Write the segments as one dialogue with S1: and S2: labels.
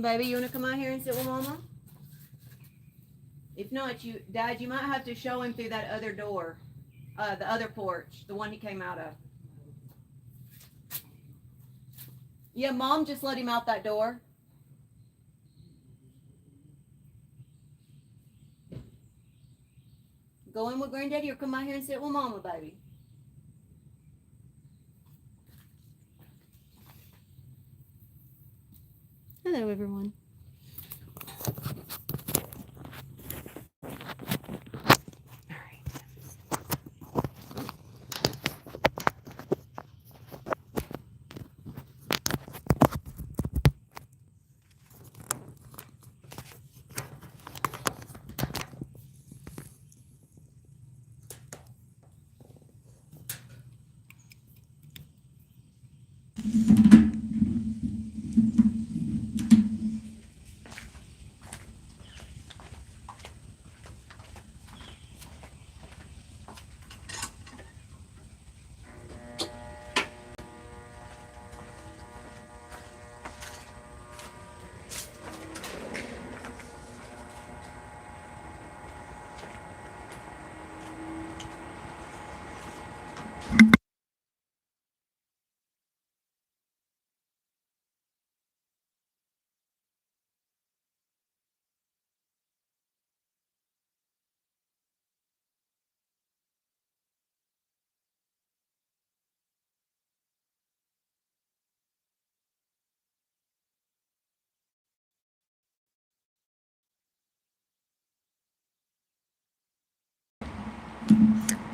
S1: Baby, you want to come out here and sit with Mama? If not, Dad, you might have to show him through that other door, the other porch, the one he came out of. Yeah, Mom just let him out that door. Go in with Granddaddy or come out here and sit with Mama, baby. Hello, everyone.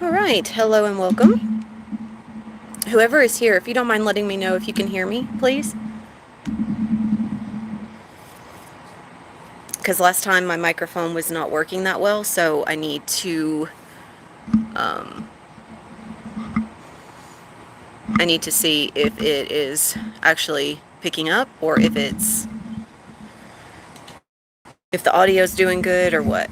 S1: All right, hello and welcome. Whoever is here, if you don't mind letting me know if you can hear me, please. Because last time my microphone was not working that well, so I need to see if it is actually picking up or if the audio is doing good or what.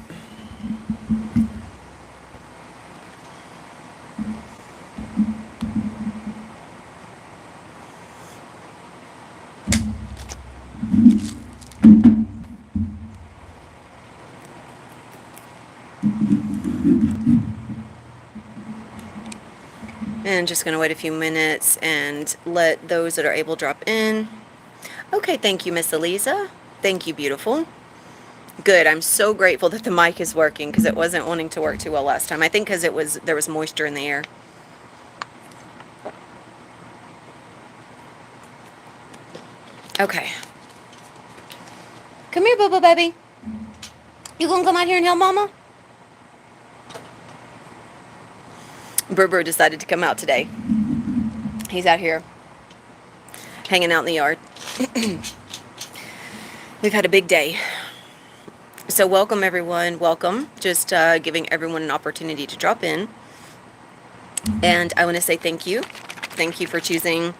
S1: And just going to wait a few minutes and let those that are able drop in. Okay, thank you, Miss Eliza. Thank you, beautiful. Good. I'm so grateful that the mic is working because it wasn't wanting to work too well last time. I think because there was moisture in the air. Okay. Come here, Boo Boo baby. You gonna come out here and help Mama? Berber decided to come out today. He's out here hanging out in the yard. We've had a big day. So welcome, everyone. Welcome. Just giving everyone an opportunity to drop in. And I want to say thank you. Thank you for choosing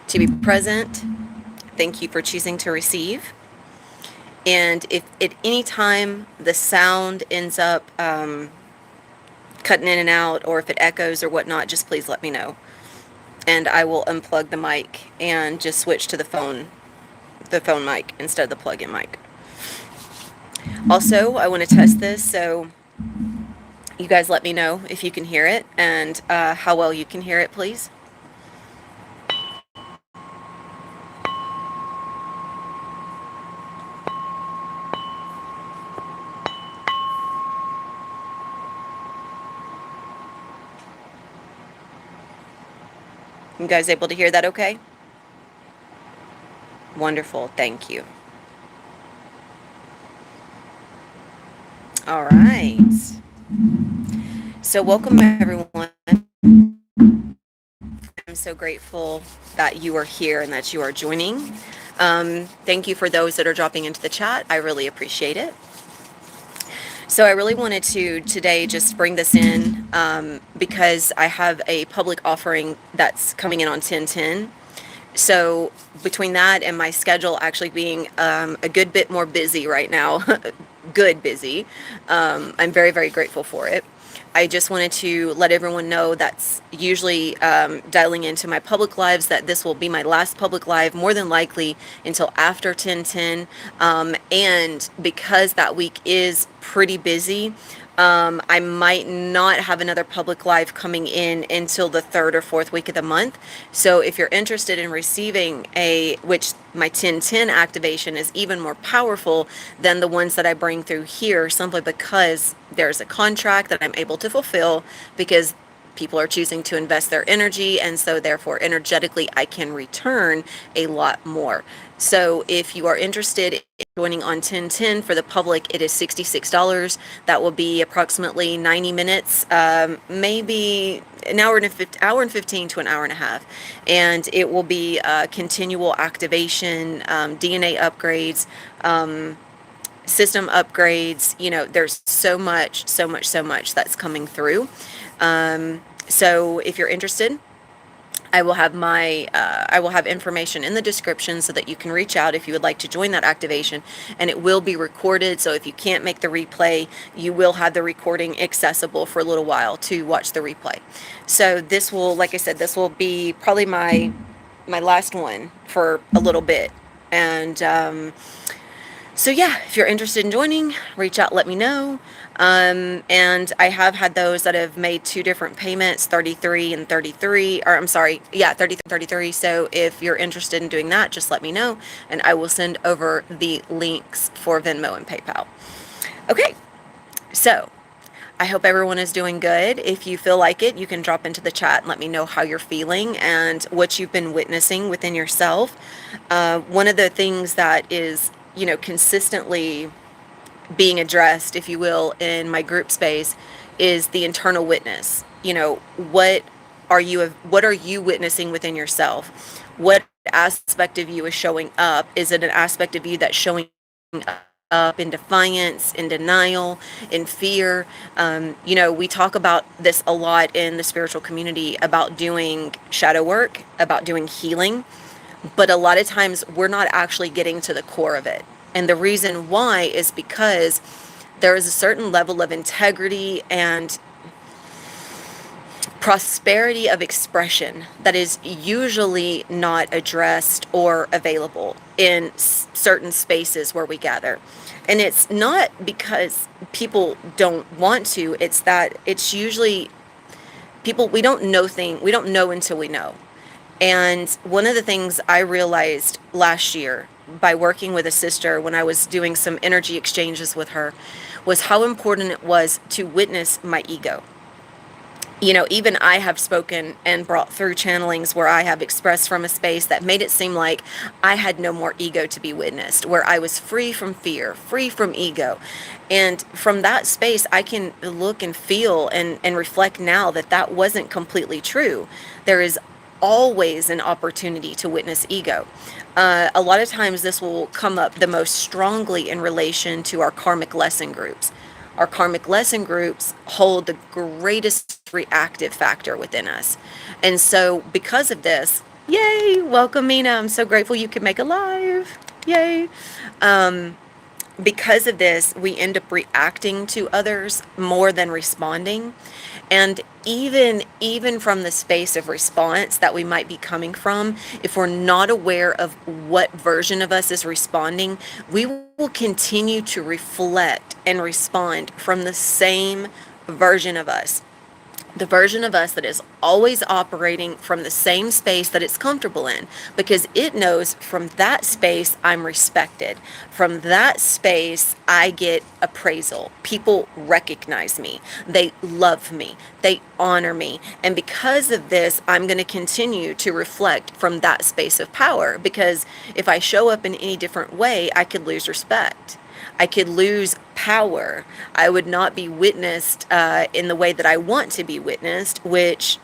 S1: to be present. Thank you for choosing to receive. And if at any time the sound ends up cutting in and out, or if it echoes or whatnot, just please let me know. And I will unplug the mic and just switch to the phone mic instead of the plug-in mic. Also, I want to test this, so you guys let me know if you can hear it and how well you can hear it, please. You guys able to hear that okay? Wonderful, thank you. All right. So welcome, everyone. I'm so grateful that you are here and that you are joining. Thank you for those that are dropping into the chat. I really appreciate it. So I really wanted to today just bring this in because I have a public offering that's coming in on 10/10. So between that and my schedule actually being a good bit more busy right now, good busy, I'm very, very grateful for it. I just wanted to let everyone know that's usually dialing into my public lives that this will be my last public live, more than likely until after 10:10. And because that week is pretty busy, I might not have another public live coming in until the third or fourth week of the month. So if you're interested in receiving which my 1010 activation is even more powerful than the ones that I bring through here, simply because there's a contract that I'm able to fulfill because people are choosing to invest their energy, and so therefore energetically I can return a lot more. So if you are interested in joining on 1010 for the public, it is $66. That will be approximately 90 minutes, maybe an hour and 15 to an hour and a half. And it will be continual activation, DNA upgrades, system upgrades. There's so much that's coming through. So if you're interested, I will have information in the description so that you can reach out if you would like to join that activation, and it will be recorded. So if you can't make the replay, you will have the recording accessible for a little while to watch the replay. So this will, like I said, this will be probably my last one for a little bit. And so yeah, if you're interested in joining, reach out, let me know. And I have had those that have made two different payments, 33 and 33, or I'm sorry, yeah, 30 and 33. So if you're interested in doing that, just let me know and I will send over the links for Venmo and PayPal. Okay, so I hope everyone is doing good. If you feel like it, you can drop into the chat and let me know how you're feeling and what you've been witnessing within yourself. One of the things that is, consistently being addressed, if you will, in my group space is the internal witness. What are you witnessing within yourself? What aspect of you is showing up? Is it an aspect of you that's showing up in defiance, in denial, in fear? We talk about this a lot in the spiritual community about doing shadow work, about doing healing, but a lot of times we're not actually getting to the core of it. And the reason why is because there is a certain level of integrity and prosperity of expression that is usually not addressed or available in certain spaces where we gather. And it's not because people don't want to, it's that it's usually people, we don't know until we know. And one of the things I realized last year by working with a sister when I was doing some energy exchanges with her was how important it was to witness my ego. Even I have spoken and brought through channelings where I have expressed from a space that made it seem like I had no more ego to be witnessed, where I was free from fear, free from ego. And from that space, I can look and feel and reflect now that that wasn't completely true. There is always an opportunity to witness ego. A lot of times this will come up the most strongly in relation to our karmic lesson groups. Our karmic lesson groups hold the greatest reactive factor within us. And so because of this, yay, welcome Mina. I'm so grateful you could make a live. Yay. Because of this, we end up reacting to others more than responding. And even from the space of response that we might be coming from, if we're not aware of what version of us is responding, we will continue to reflect and respond from the same version of us. The version of us that is always operating from the same space that it's comfortable in, because it knows from that space I'm respected. From that space I get appraisal. People recognize me. They love me. They honor me. And because of this, I'm going to continue to reflect from that space of power, because if I show up in any different way, I could lose respect. I could lose power. I would not be witnessed in the way that I want to be witnessed, which,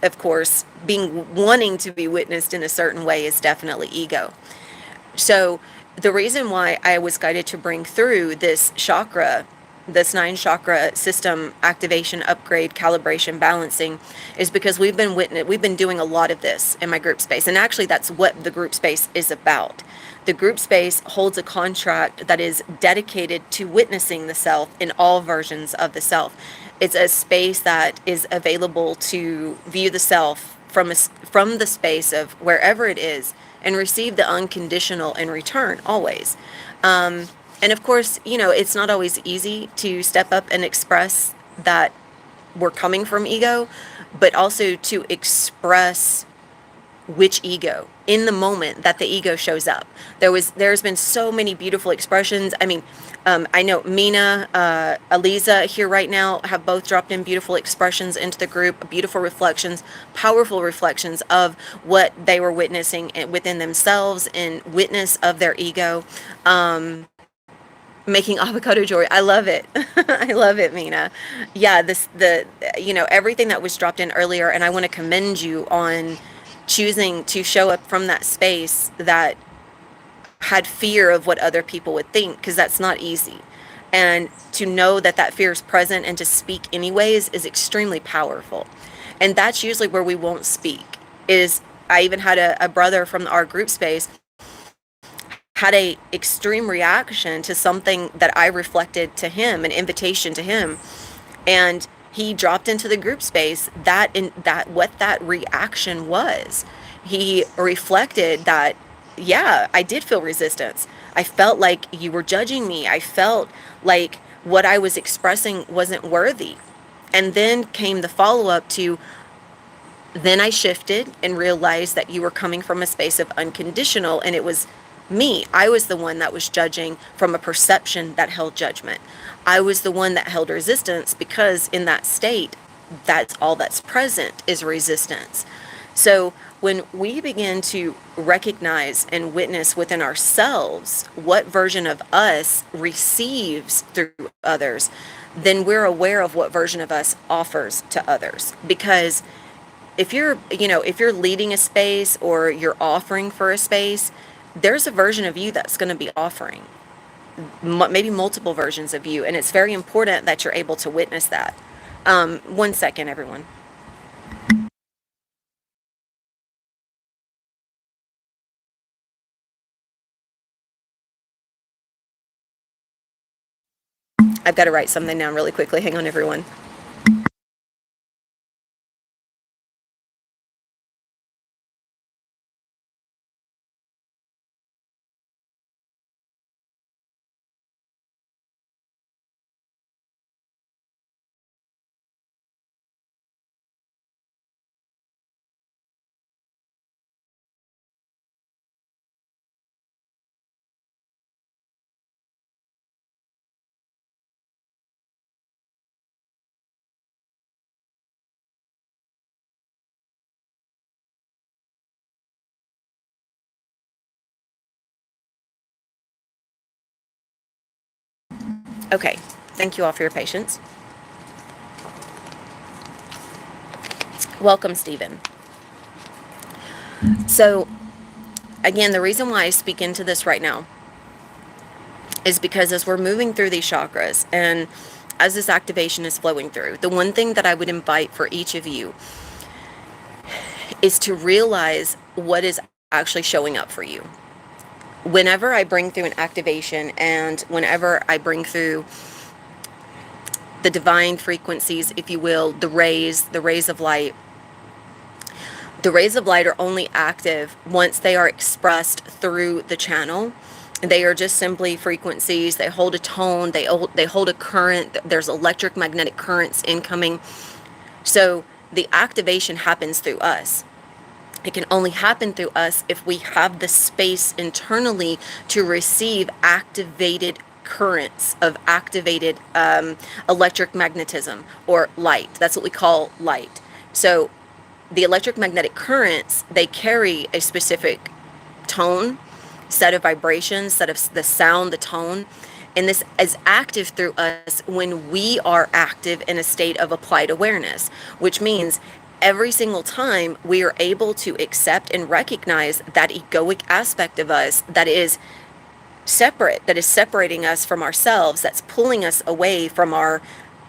S1: of course, wanting to be witnessed in a certain way is definitely ego. So the reason why I was guided to bring through this chakra this 9 chakra system activation, upgrade, calibration, balancing, is because we've been doing a lot of this in my group space. And actually that's what the group space is about. The group space holds a contract that is dedicated to witnessing the self in all versions of the self. It's a space that is available to view the self from the space of wherever it is and receive the unconditional in return always. And of course, it's not always easy to step up and express that we're coming from ego, but also to express which ego in the moment that the ego shows up. There's been so many beautiful expressions. I mean, I know Mina, Aliza here right now have both dropped in beautiful expressions into the group, beautiful reflections, powerful reflections of what they were witnessing within themselves and witness of their ego. Making avocado joy. I love it. I love it, Mina. Yeah, everything that was dropped in earlier, and I want to commend you on choosing to show up from that space that had fear of what other people would think, because that's not easy. And to know that that fear is present and to speak anyways is extremely powerful. And that's usually where we won't speak. I even had a brother from our group space had a extreme reaction to something that I reflected to him, an invitation to him, and he dropped into the group space what that reaction was. He reflected that, yeah, I did feel resistance. I felt like you were judging me. I felt like what I was expressing wasn't worthy. And then came the follow-up to, then I shifted and realized that you were coming from a space of unconditional, and it was me. I was the one that was judging from a perception that held judgment. I was the one that held resistance, because in that state, that's all that's present is resistance. So when we begin to recognize and witness within ourselves what version of us receives through others, then we're aware of what version of us offers to others. Because if you're leading a space or you're offering for a space, there's a version of you that's going to be offering, maybe multiple versions of you. And it's very important that you're able to witness that. 1 second, everyone. I've got to write something down really quickly. Hang on, everyone. Okay, thank you all for your patience. Welcome, Stephen. So, again, the reason why I speak into this right now is because as we're moving through these chakras and as this activation is flowing through, the one thing that I would invite for each of you is to realize what is actually showing up for you. Whenever I bring through an activation and whenever I bring through the divine frequencies, if you will, the rays of light, the rays of light are only active once they are expressed through the channel. They are just simply frequencies. They hold a tone. They hold a current. There's electric magnetic incoming. So the activation happens through us. It can only happen through us if we have the space internally to receive activated currents of activated electric magnetism or light. That's what we call light. So the electric magnetic currents, they carry a specific tone, set of vibrations, set of the sound, the tone. And this is active through us when we are active in a state of applied awareness, which means every single time we are able to accept and recognize that egoic aspect of us that is separate, that is separating us from ourselves, that's pulling us away from our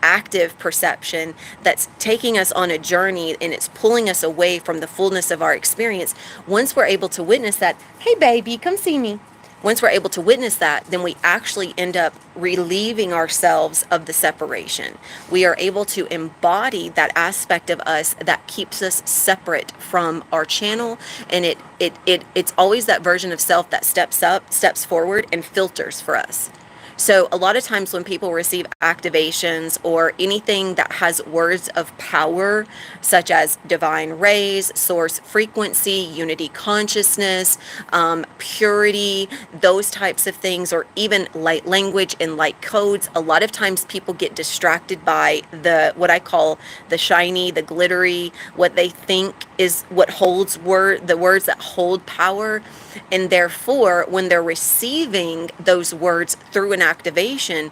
S1: active perception, that's taking us on a journey, and it's pulling us away from the fullness of our experience. Once we're able to witness that, hey baby, come see me. Once we're able to witness that, then we actually end up relieving ourselves of the separation. We are able to embody that aspect of us that keeps us separate from our channel, and it's always that version of self that steps up, steps forward, and filters for us. So a lot of times when people receive activations or anything that has words of power, such as divine rays, source frequency, unity consciousness, purity, those types of things, or even light language and light codes, a lot of times people get distracted by what I call the shiny, the glittery, what they think is what holds the words that hold power. And therefore, when they're receiving those words through an activation,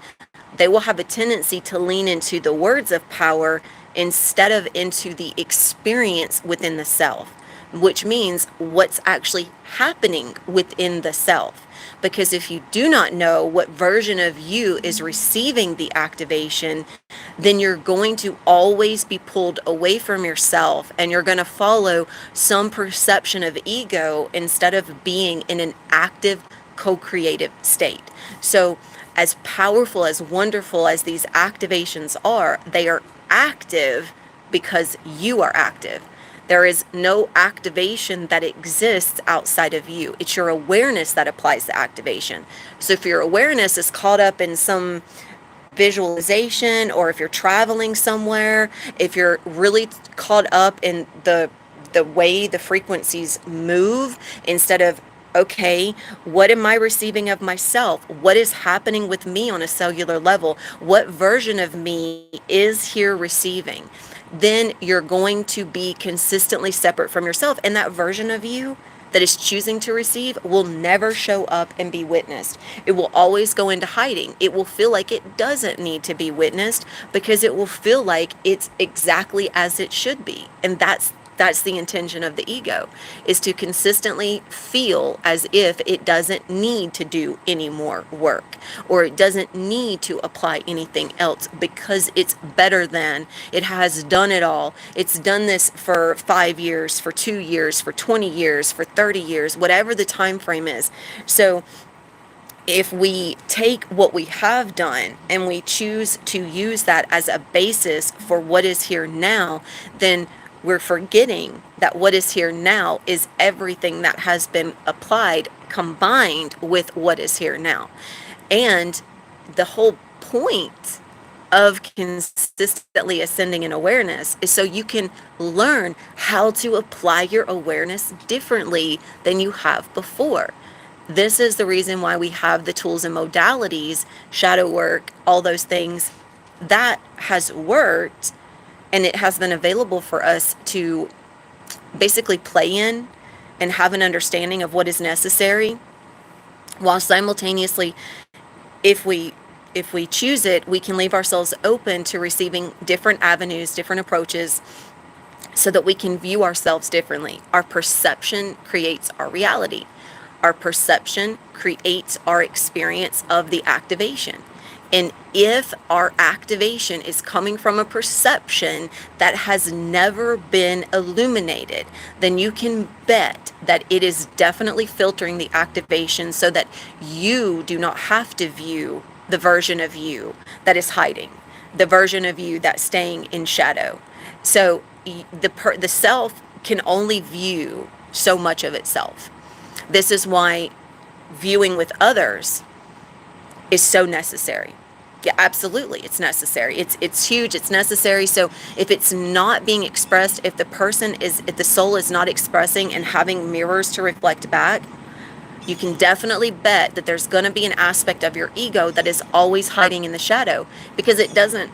S1: they will have a tendency to lean into the words of power instead of into the experience within the self, which means what's actually happening within the self. Because if you do not know what version of you is receiving the activation, then you're going to always be pulled away from yourself, and you're going to follow some perception of ego instead of being in an active, co-creative state. So as powerful, as wonderful as these activations are, they are active because you are active. There is no activation that exists outside of you. It's your awareness that applies the activation. So if your awareness is caught up in some visualization, or if you're traveling somewhere, if you're really caught up in the way the frequencies move, instead of, okay, what am I receiving of myself? What is happening with me on a cellular level? What version of me is here receiving? Then you're going to be consistently separate from yourself. And that version of you that is choosing to receive will never show up and be witnessed. It will always go into hiding. It will feel like it doesn't need to be witnessed because it will feel like it's exactly as it should be. And that's the intention of the ego, is to consistently feel as if it doesn't need to do any more work, or it doesn't need to apply anything else because it's better than, it has done it all. It's done this for 5 years, for 2 years, for 20 years, for 30 years, whatever the time frame is. So if we take what we have done and we choose to use that as a basis for what is here now, then we're forgetting that what is here now is everything that has been applied combined with what is here now. And the whole point of consistently ascending in awareness is so you can learn how to apply your awareness differently than you have before. This is the reason why we have the tools and modalities, shadow work, all those things that has worked. And it has been available for us to basically play in and have an understanding of what is necessary, while simultaneously, if we choose it, we can leave ourselves open to receiving different avenues, different approaches, so that we can view ourselves differently. Our perception creates our reality. Our perception creates our experience of the activation. And if our activation is coming from a perception that has never been illuminated, then you can bet that it is definitely filtering the activation so that you do not have to view the version of you that is hiding, the version of you that's staying in shadow. So the self can only view so much of itself. This is why viewing with others is so necessary. Yeah, absolutely, it's necessary. It's huge, it's necessary. So if it's not being expressed, if the soul is not expressing and having mirrors to reflect back, you can definitely bet that there's going to be an aspect of your ego that is always hiding in the shadow, because it doesn't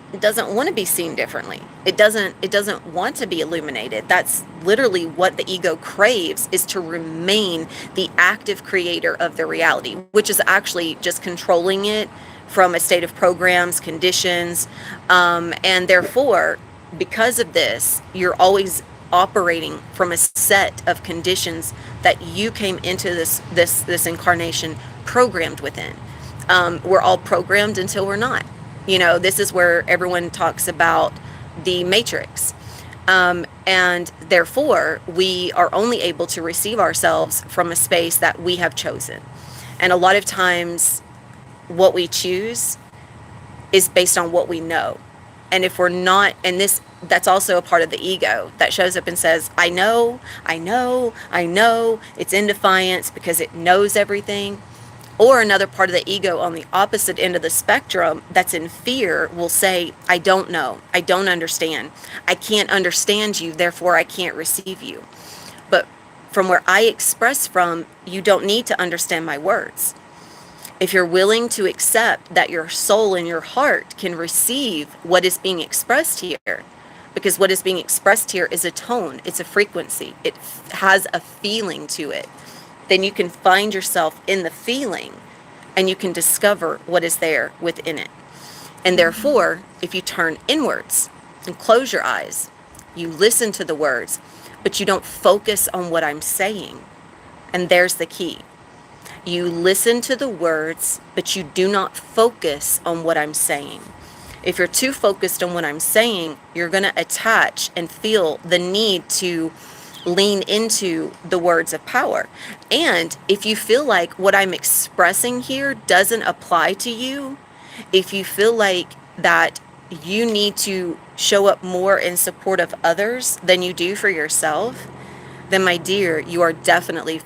S1: want to be seen differently. It doesn't want to be illuminated. That's literally what the ego craves, is to remain the active creator of the reality, which is actually just controlling it from a state of programs, conditions, and therefore, because of this, you're always operating from a set of conditions that you came into this incarnation programmed within. We're all programmed until we're not. This is where everyone talks about the matrix. And therefore, we are only able to receive ourselves from a space that we have chosen. And a lot of times, what we choose is based on what we know. And if we're not, and that's also a part of the ego that shows up and says, I know, it's in defiance because it knows everything. Or another part of the ego on the opposite end of the spectrum that's in fear will say, I don't know, I don't understand, I can't understand you, therefore I can't receive you. But from where I express from, you don't need to understand my words. If you're willing to accept that your soul and your heart can receive what is being expressed here, because what is being expressed here is a tone, it's a frequency, it has a feeling to it, then you can find yourself in the feeling and you can discover what is there within it. And therefore, if you turn inwards and close your eyes, you listen to the words, but you don't focus on what I'm saying. And there's the key. You listen to the words, but you do not focus on what I'm saying. If you're too focused on what I'm saying, you're going to attach and feel the need to lean into the words of power. And if you feel like what I'm expressing here doesn't apply to you, if you feel like that you need to show up more in support of others than you do for yourself, then my dear, you are definitely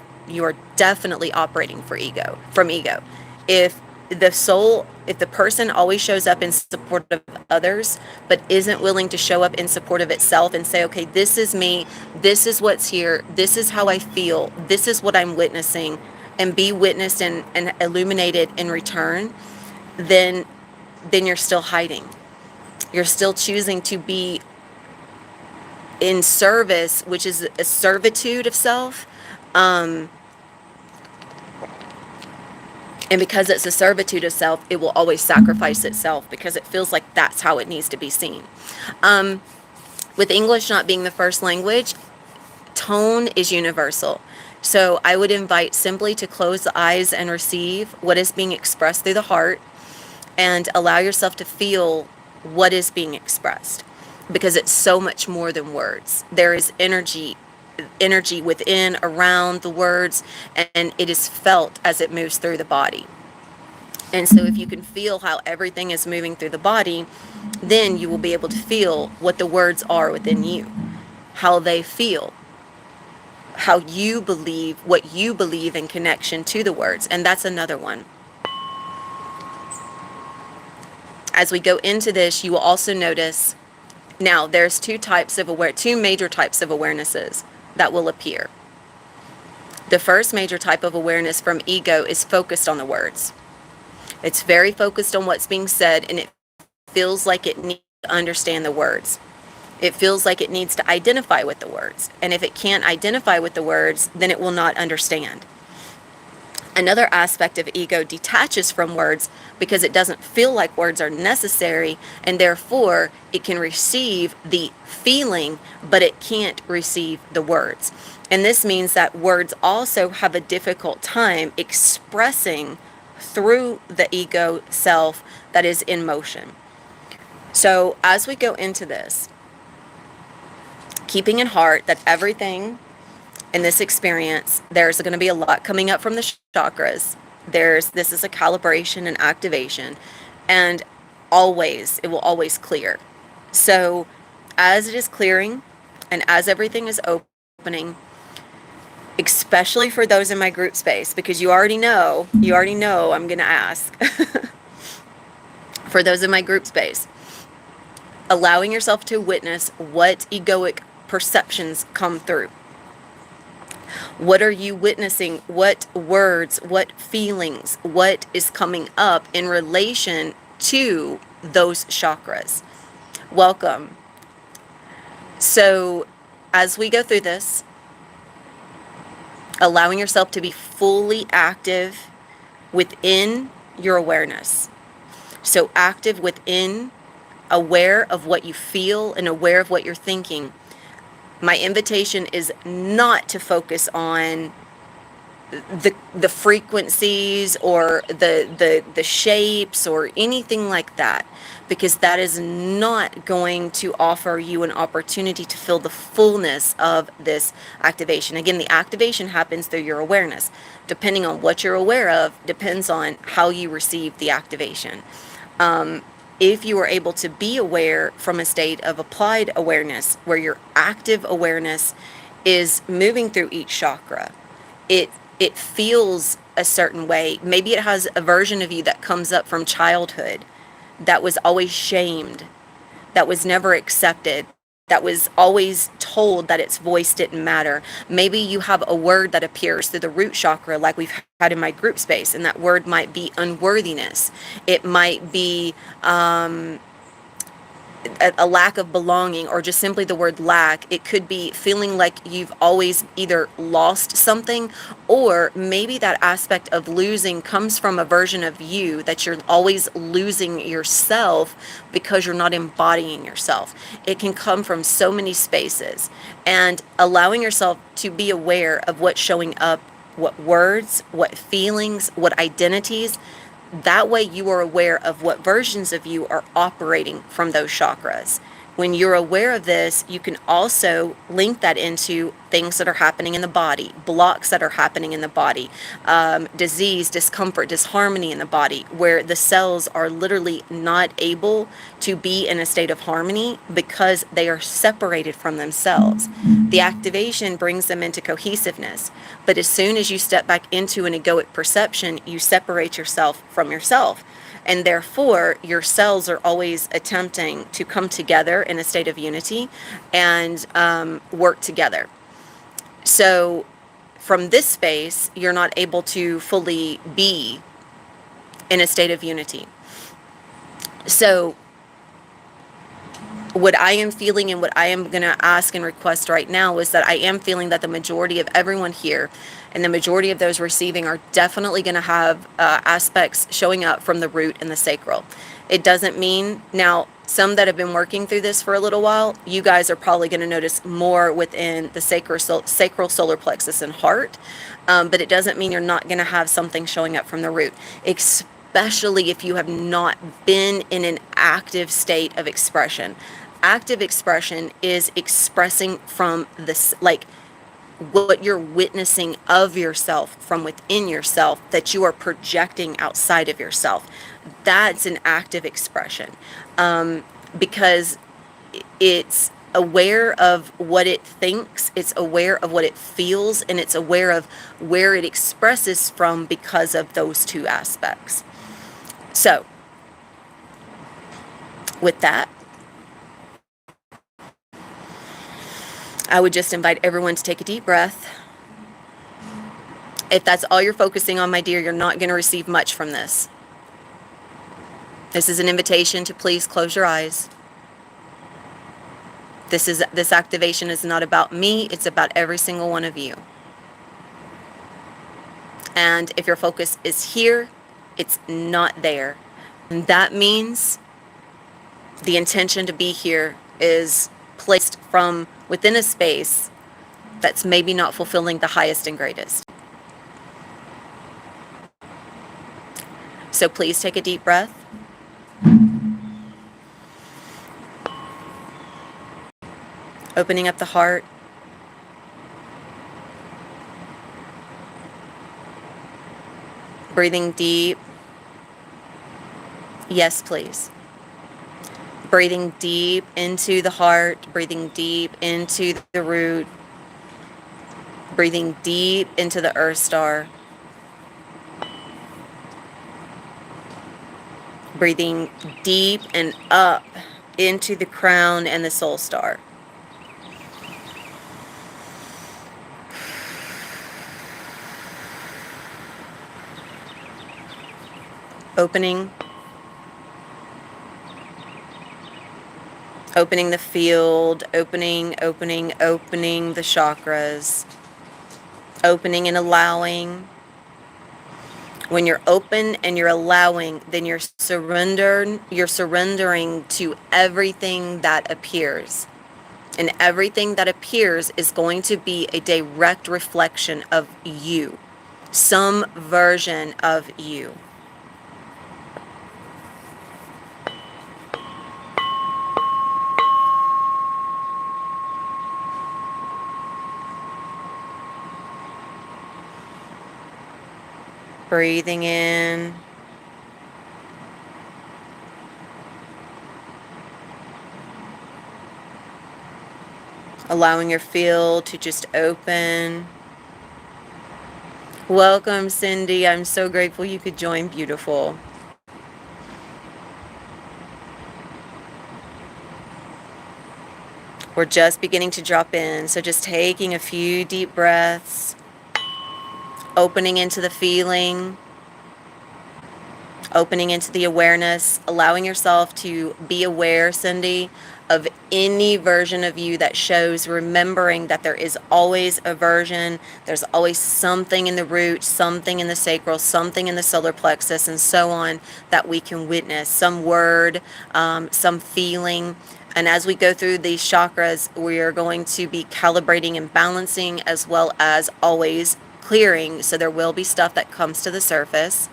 S1: operating from ego. If the person always shows up in support of others, but isn't willing to show up in support of itself and say, okay, this is me, this is what's here, this is how I feel, this is what I'm witnessing, and be witnessed and illuminated in return, then you're still hiding. You're still choosing to be in service, which is a servitude of self. And because it's a servitude of self, it will always sacrifice itself because it feels like that's how it needs to be seen. With English not being the first language, tone is universal. So I would invite simply to close the eyes and receive what is being expressed through the heart and allow yourself to feel what is being expressed, because it's so much more than words. There is energy within, around the words, and it is felt as it moves through the body. And so if you can feel how everything is moving through the body, then you will be able to feel what the words are within you, how they feel, how you believe, what you believe in connection to the words. And that's another one. As we go into this, you will also notice, now there's two major types of awarenesses that will appear. The first major type of awareness from ego is focused on the words. It's very focused on what's being said, and it feels like it needs to understand the words. It feels like it needs to identify with the words. And if it can't identify with the words, then it will not understand. Another aspect of ego detaches from words because it doesn't feel like words are necessary, and therefore it can receive the feeling, but it can't receive the words. And this means that words also have a difficult time expressing through the ego self that is in motion. So as we go into this, keeping in heart that everything in this experience, there's going to be a lot coming up from the chakras. This is a calibration and activation, and it will always clear. So as it is clearing and as everything is opening, especially for those in my group space, because you already know I'm going to ask. For those in my group space, allowing yourself to witness what egoic perceptions come through. What are you witnessing? What words, what feelings, what is coming up in relation to those chakras? Welcome. So as we go through this, allowing yourself to be fully active within your awareness. So active within, aware of what you feel and aware of what you're thinking. My invitation is not to focus on the frequencies or the shapes or anything like that, because that is not going to offer you an opportunity to feel the fullness of this activation. Again, the activation happens through your awareness. Depending on what you're aware of depends on how you receive the activation. If you are able to be aware from a state of applied awareness, where your active awareness is moving through each chakra, it it feels a certain way. Maybe it has a version of you that comes up from childhood that was always shamed, that was never accepted, that was always told that its voice didn't matter. Maybe you have a word that appears through the root chakra, like we've had in my group space, and that word might be unworthiness. It might be a lack of belonging, or just simply the word lack. It could be feeling like you've always either lost something, or maybe that aspect of losing comes from a version of you that you're always losing yourself because you're not embodying yourself. It can come from so many spaces, and allowing yourself to be aware of what's showing up, what words, what feelings, what identities. That way you are aware of what versions of you are operating from those chakras. When you're aware of this, you can also link that into things that are happening in the body, blocks that are happening in the body, disease, discomfort, disharmony in the body, where the cells are literally not able to be in a state of harmony because they are separated from themselves. The activation brings them into cohesiveness. But as soon as you step back into an egoic perception, you separate yourself from yourself. And therefore, your cells are always attempting to come together in a state of unity and work together. So from this space, you're not able to fully be in a state of unity. So what I am feeling and what I am going to ask and request right now is that I am feeling that the majority of everyone here and the majority of those receiving are definitely going to have aspects showing up from the root and the sacral. It doesn't mean, now, some that have been working through this for a little while, you guys are probably going to notice more within the sacral solar plexus and heart, but it doesn't mean you're not going to have something showing up from the root, especially if you have not been in an active state of expression. Active expression is expressing from this, like, what you're witnessing of yourself from within yourself that you are projecting outside of yourself. That's an active expression, because it's aware of what it thinks, it's aware of what it feels, and it's aware of where it expresses from because of those two aspects. So, with that, I would just invite everyone to take a deep breath. If that's all you're focusing on, my dear, you're not going to receive much from this. This is an invitation to please close your eyes. This activation is not about me, it's about every single one of you. And if your focus is here, it's not there. And that means the intention to be here is placed from within a space that's maybe not fulfilling the highest and greatest. So please take a deep breath. Opening up the heart. Breathing deep. Yes, please. Breathing deep into the heart, breathing deep into the root, breathing deep into the earth star, breathing deep and up into the crown and the soul star. Opening the field, opening the chakras, opening and allowing. When you're open and you're allowing, then you're surrendering to everything that appears. And everything that appears is going to be a direct reflection of you, some version of you. Breathing in. Allowing your field to just open. Welcome, Cindy. I'm so grateful you could join. Beautiful. We're just beginning to drop in. So just taking a few deep breaths. Opening into the feeling. Opening into the awareness, allowing yourself to be aware, Cindy, of any version of you that shows, remembering that there is always a version, there's always something in the root, something in the sacral, something in the solar plexus, and so on that we can witness, some word, some feeling. And as we go through these chakras, we are going to be calibrating and balancing, as well as always clearing. So there will be stuff that comes to the surface.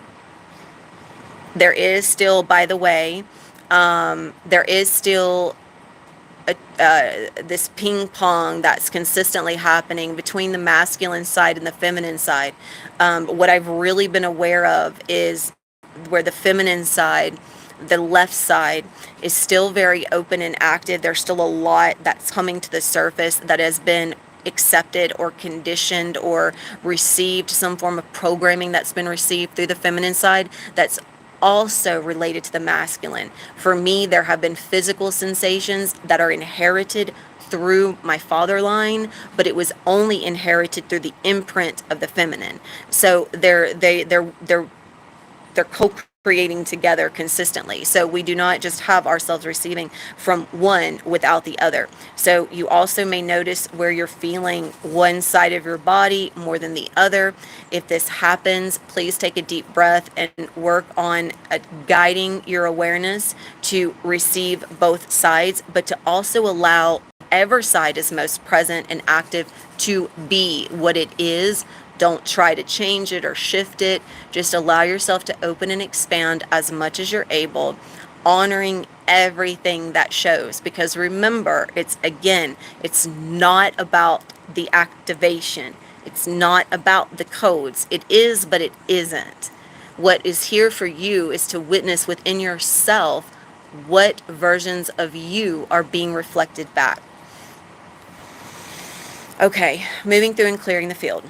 S1: There is still, by the way, there is still this ping pong that's consistently happening between the masculine side and the feminine side. What I've really been aware of is where the feminine side, the left side, is still very open and active. There's still a lot that's coming to the surface that has been accepted or conditioned or received, some form of programming that's been received through the feminine side that's also related to the masculine. For me, there have been physical sensations that are inherited through my father line, but it was only inherited through the imprint of the feminine. So they're co-creating together consistently. So we do not just have ourselves receiving from one without the other. So you also may notice where you're feeling one side of your body more than the other. If this happens, please take a deep breath and work on guiding your awareness to receive both sides, but to also allow whatever side is most present and active to be what it is. Don't try to change it or shift it. Just allow yourself to open and expand as much as you're able, honoring everything that shows. Because remember, it's not about the activation. It's not about the codes. It is, but it isn't. What is here for you is to witness within yourself what versions of you are being reflected back. Okay, moving through and clearing the field.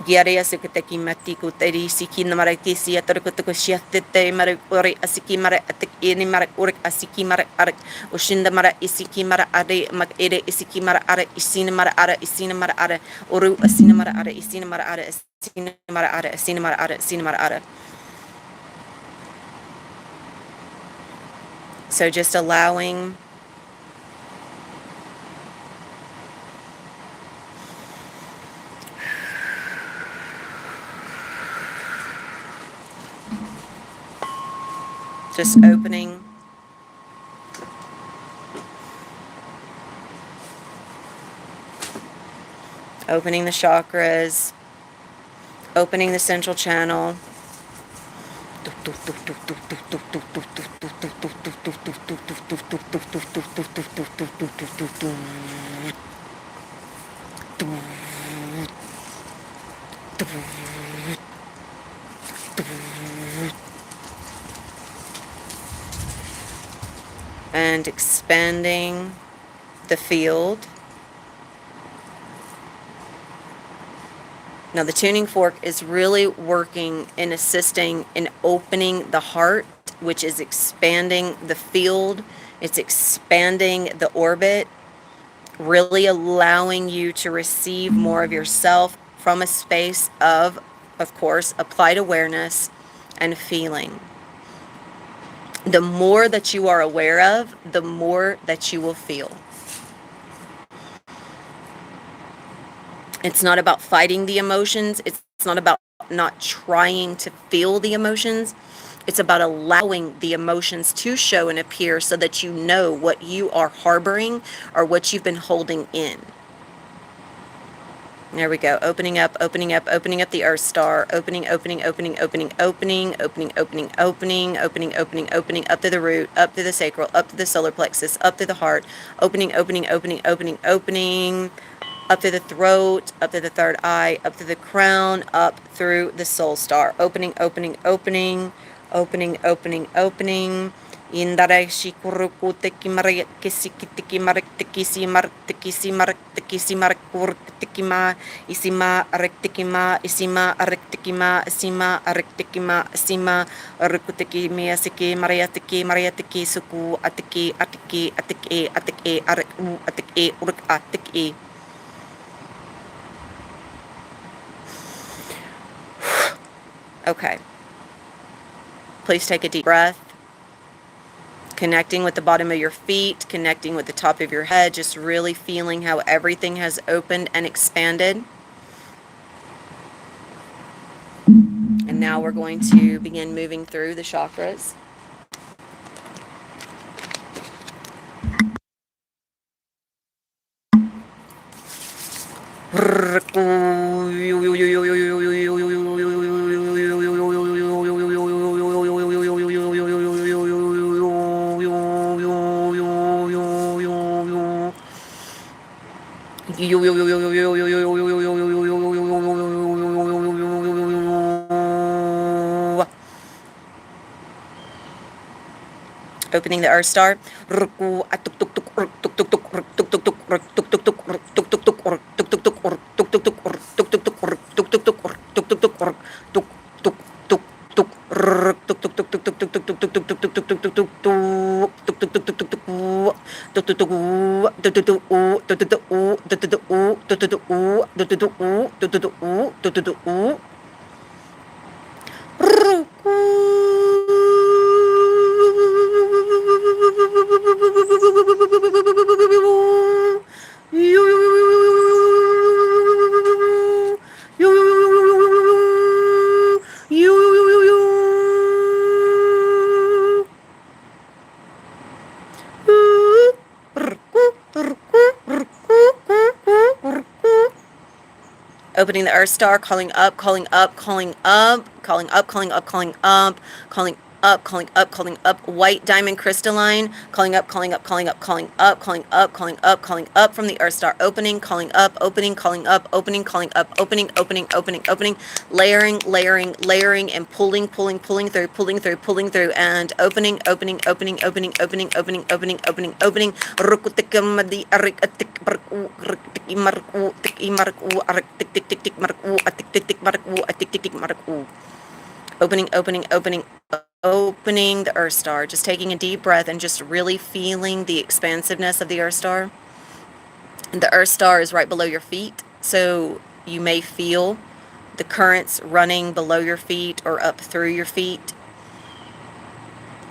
S1: Giarea sukuteki matiku teri siki namara kisi atarukutuku shiatete mara ori asiki mara atik ini mara urik asiki mara arik ushinda mara isiki mara are mak ere isiki mara are isina mara are isina mara are uru asina mara are isina mara are isina mara are isina mara are isina mara are. So just allowing just opening the chakras, opening the central channel. And expanding the field. Now the tuning fork is really working in assisting in opening the heart, which is expanding the field. It's expanding the orbit, really allowing you to receive more of yourself from a space of course, applied awareness and feeling. The more that you are aware of, the more that you will feel. It's not about fighting the emotions. It's not about not trying to feel the emotions. It's about allowing the emotions to show and appear so that you know what you are harboring or what you've been holding in. There we go. Opening up the Earth Star. Opening, up to the root, up to the sacral, up to the solar plexus, up to the heart. Opening, up to the throat, up to the third eye, up to the crown, up through the soul star. Opening. Indara shikuruku teki maria kisi kitiki marik tekisi marik tekisi marik tekisi marik kur tekima isima arek tekima isima arek tekima isima arek tekima isima arukuteki miasiki maria teki suku atiki arek atiki uruk atiki. Okay. Please take a deep breath. Connecting with the bottom of your feet, connecting with the top of your head, just really feeling how everything has opened and expanded. And now we're going to begin moving through the chakras. Opening the Earth Star. Opening the Earth Star, calling up, calling up, calling up, calling up, calling up, calling up, calling up, calling up, calling up, white diamond crystalline, calling up, calling up, calling up, calling up, calling up, calling up, calling up from the Earth Star, opening, calling up, opening, calling up, opening, calling up, opening, opening, opening, opening, layering, layering, layering, and pulling, pulling, pulling through, pulling through, pulling through, and opening, opening, opening, opening, opening, opening, opening, opening, opening, rukutikam arik atik barku tik marku tik marku arik tik tik tik tik marku atik tik tik marku atik tik tik marku. Opening, opening, opening, opening the Earth Star. Just taking a deep breath and just really feeling the expansiveness of the Earth Star. And the Earth Star is right below your feet, so you may feel the currents running below your feet or up through your feet.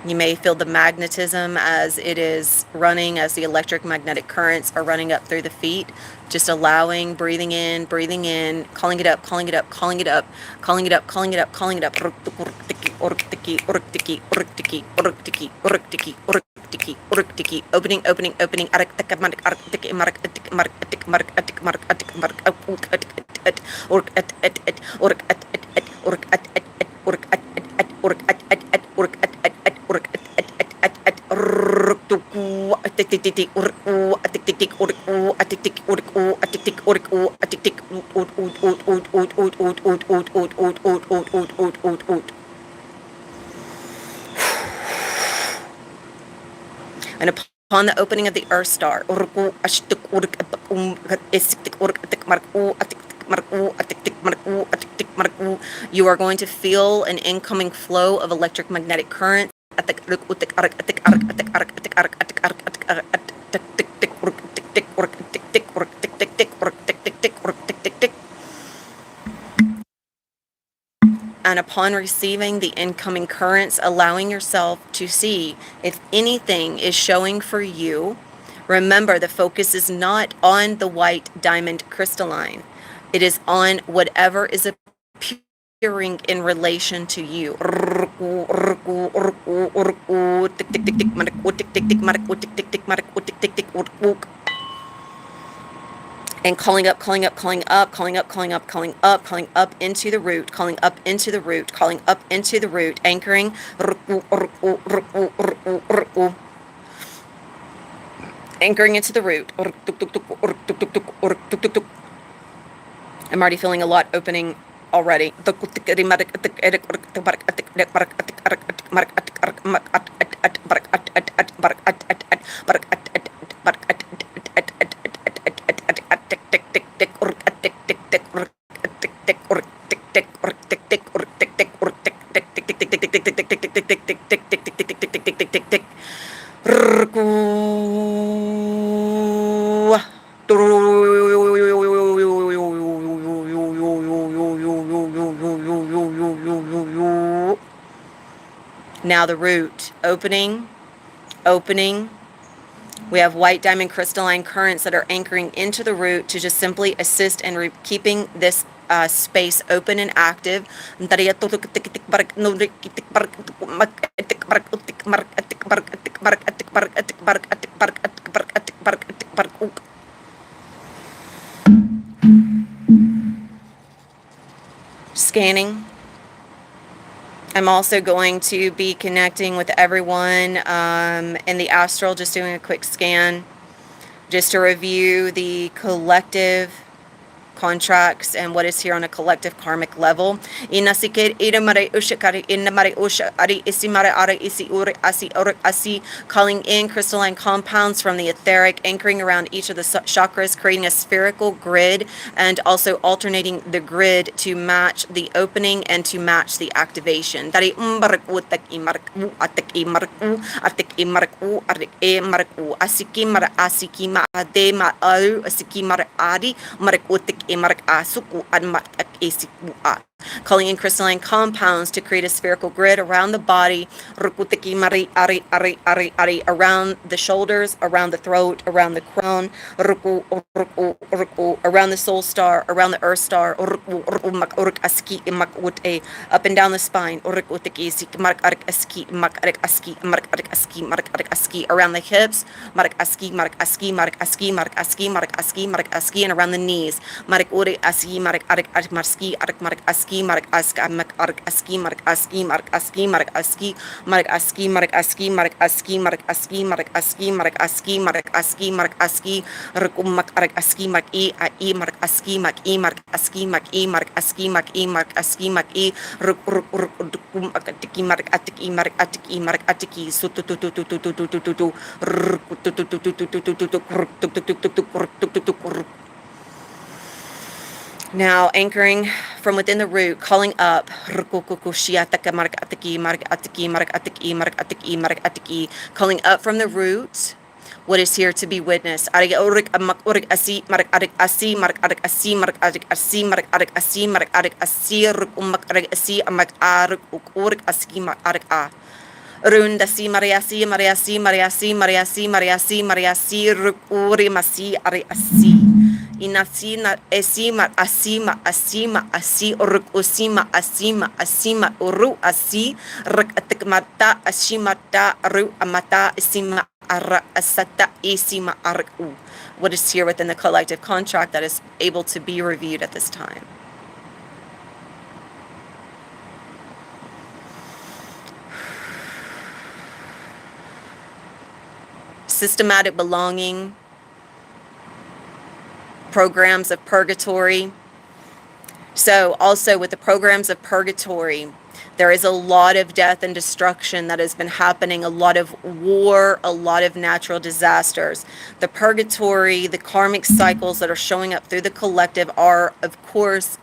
S1: You may feel the magnetism as it is running, as the electric magnetic currents are running up through the feet. Just allowing, breathing in, calling it up, calling it up, calling it up, calling it up, calling it up, calling it up. Opening, opening, opening. And upon the opening of the Earth Star, you are going to feel an incoming flow of electric magnetic current. And upon receiving the incoming currents, allowing yourself to see if anything is showing for you. Remember, the focus is not on the white diamond crystalline. It is on whatever is appearing in relation to you. And calling up, calling up, calling up, calling up, calling up, calling up, calling up into the root, calling up into the root, calling up into the root, anchoring. Anchoring into the root. I'm already feeling a lot opening already. Now the root, opening, opening. We have white diamond crystalline currents that are anchoring into the root to just simply assist in keeping this space open and active. Scanning. I'm also going to be connecting with everyone in the astral, just doing a quick scan, just to review the collective contracts and what is here on a collective karmic level. Calling in crystalline compounds from the etheric, anchoring around each of the chakras, creating a spherical grid, and also alternating the grid to match the opening and to match the activation. Calling in crystalline compounds to create a spherical grid around the body, around the shoulders, around the throat, around the crown, around the soul star, around the earth star, up and down the spine, around the hips, and around the knees. Now anchoring from within the root, calling up, calling up from the root what is here to be witnessed. Runda si Maria si Maria si Maria si Maria si Maria si Maria si Rukuri Masi Ari Asi Inasina Esima Asima Asima Asi Uruk Usima Asima Asima Uru Asi Rakatikmata Ashimata Ru Amata Isima Ara Asata Isima Araku. What is here within the collective contract that is able to be reviewed at this time? Systematic belonging, programs of purgatory. So also with the programs of purgatory, there is a lot of death and destruction that has been happening, a lot of war, a lot of natural disasters. The purgatory, the karmic cycles that are showing up through the collective are, of course,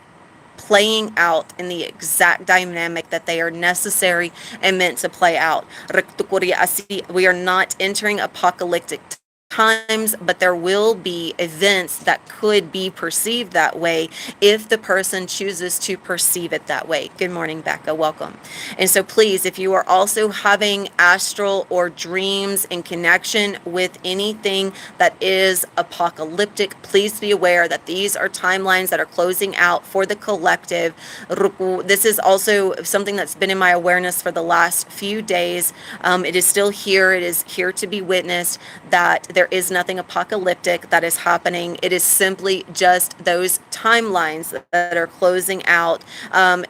S1: playing out in the exact dynamic that they are necessary and meant to play out. We are not entering apocalyptic times, but there will be events that could be perceived that way if the person chooses to perceive it that way. Good morning, Becca. Welcome. And so please, if you are also having astral or dreams in connection with anything that is apocalyptic, please be aware that these are timelines that are closing out for the collective. This is also something that's been in my awareness for the last few days. It is still here. It is here to be witnessed that there is nothing apocalyptic that is happening. It is simply just those timelines that are closing out.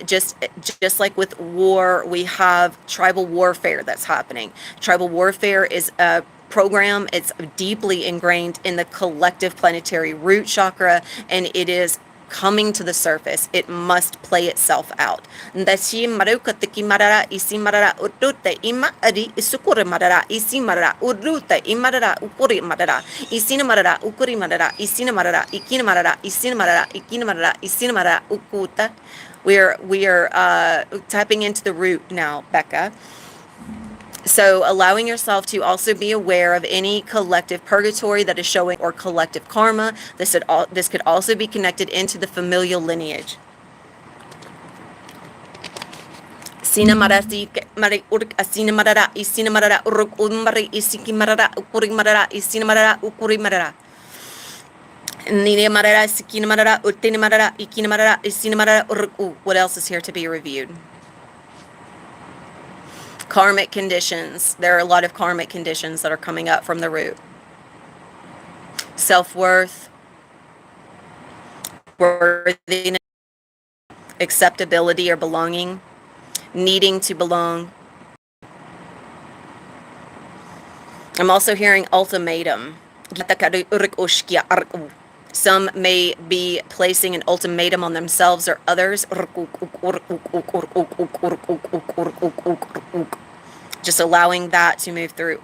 S1: Just like with war, we have tribal warfare that's happening. Tribal warfare is a program. It's deeply ingrained in the collective planetary root chakra, and it is coming to the surface. It must play itself out. Ndashi marukatiki marara isi marara urute ima ari isukure marara isi marara urute imarara ukuri marara isina marara ukuri marara isina marara ikina marara isina marara ikina marara isina marara ukuta. We are tapping into the root now, Becca. So allowing yourself to also be aware of any collective purgatory that is showing or collective karma. This could also be connected into the familial lineage. Sina marasi mari urik asina marara isina marara uruk umari isiki marara ukuri marara isina marara ukuri marara. Nina marara sikina marara utina marara ikina marara isina marara uruk. What else is here to be reviewed? Karmic conditions. There are a lot of karmic conditions that are coming up from the root. Self-worth, worthiness, acceptability or belonging, needing to belong. I'm also hearing ultimatum. Some may be placing an ultimatum on themselves or others. Just allowing that to move through.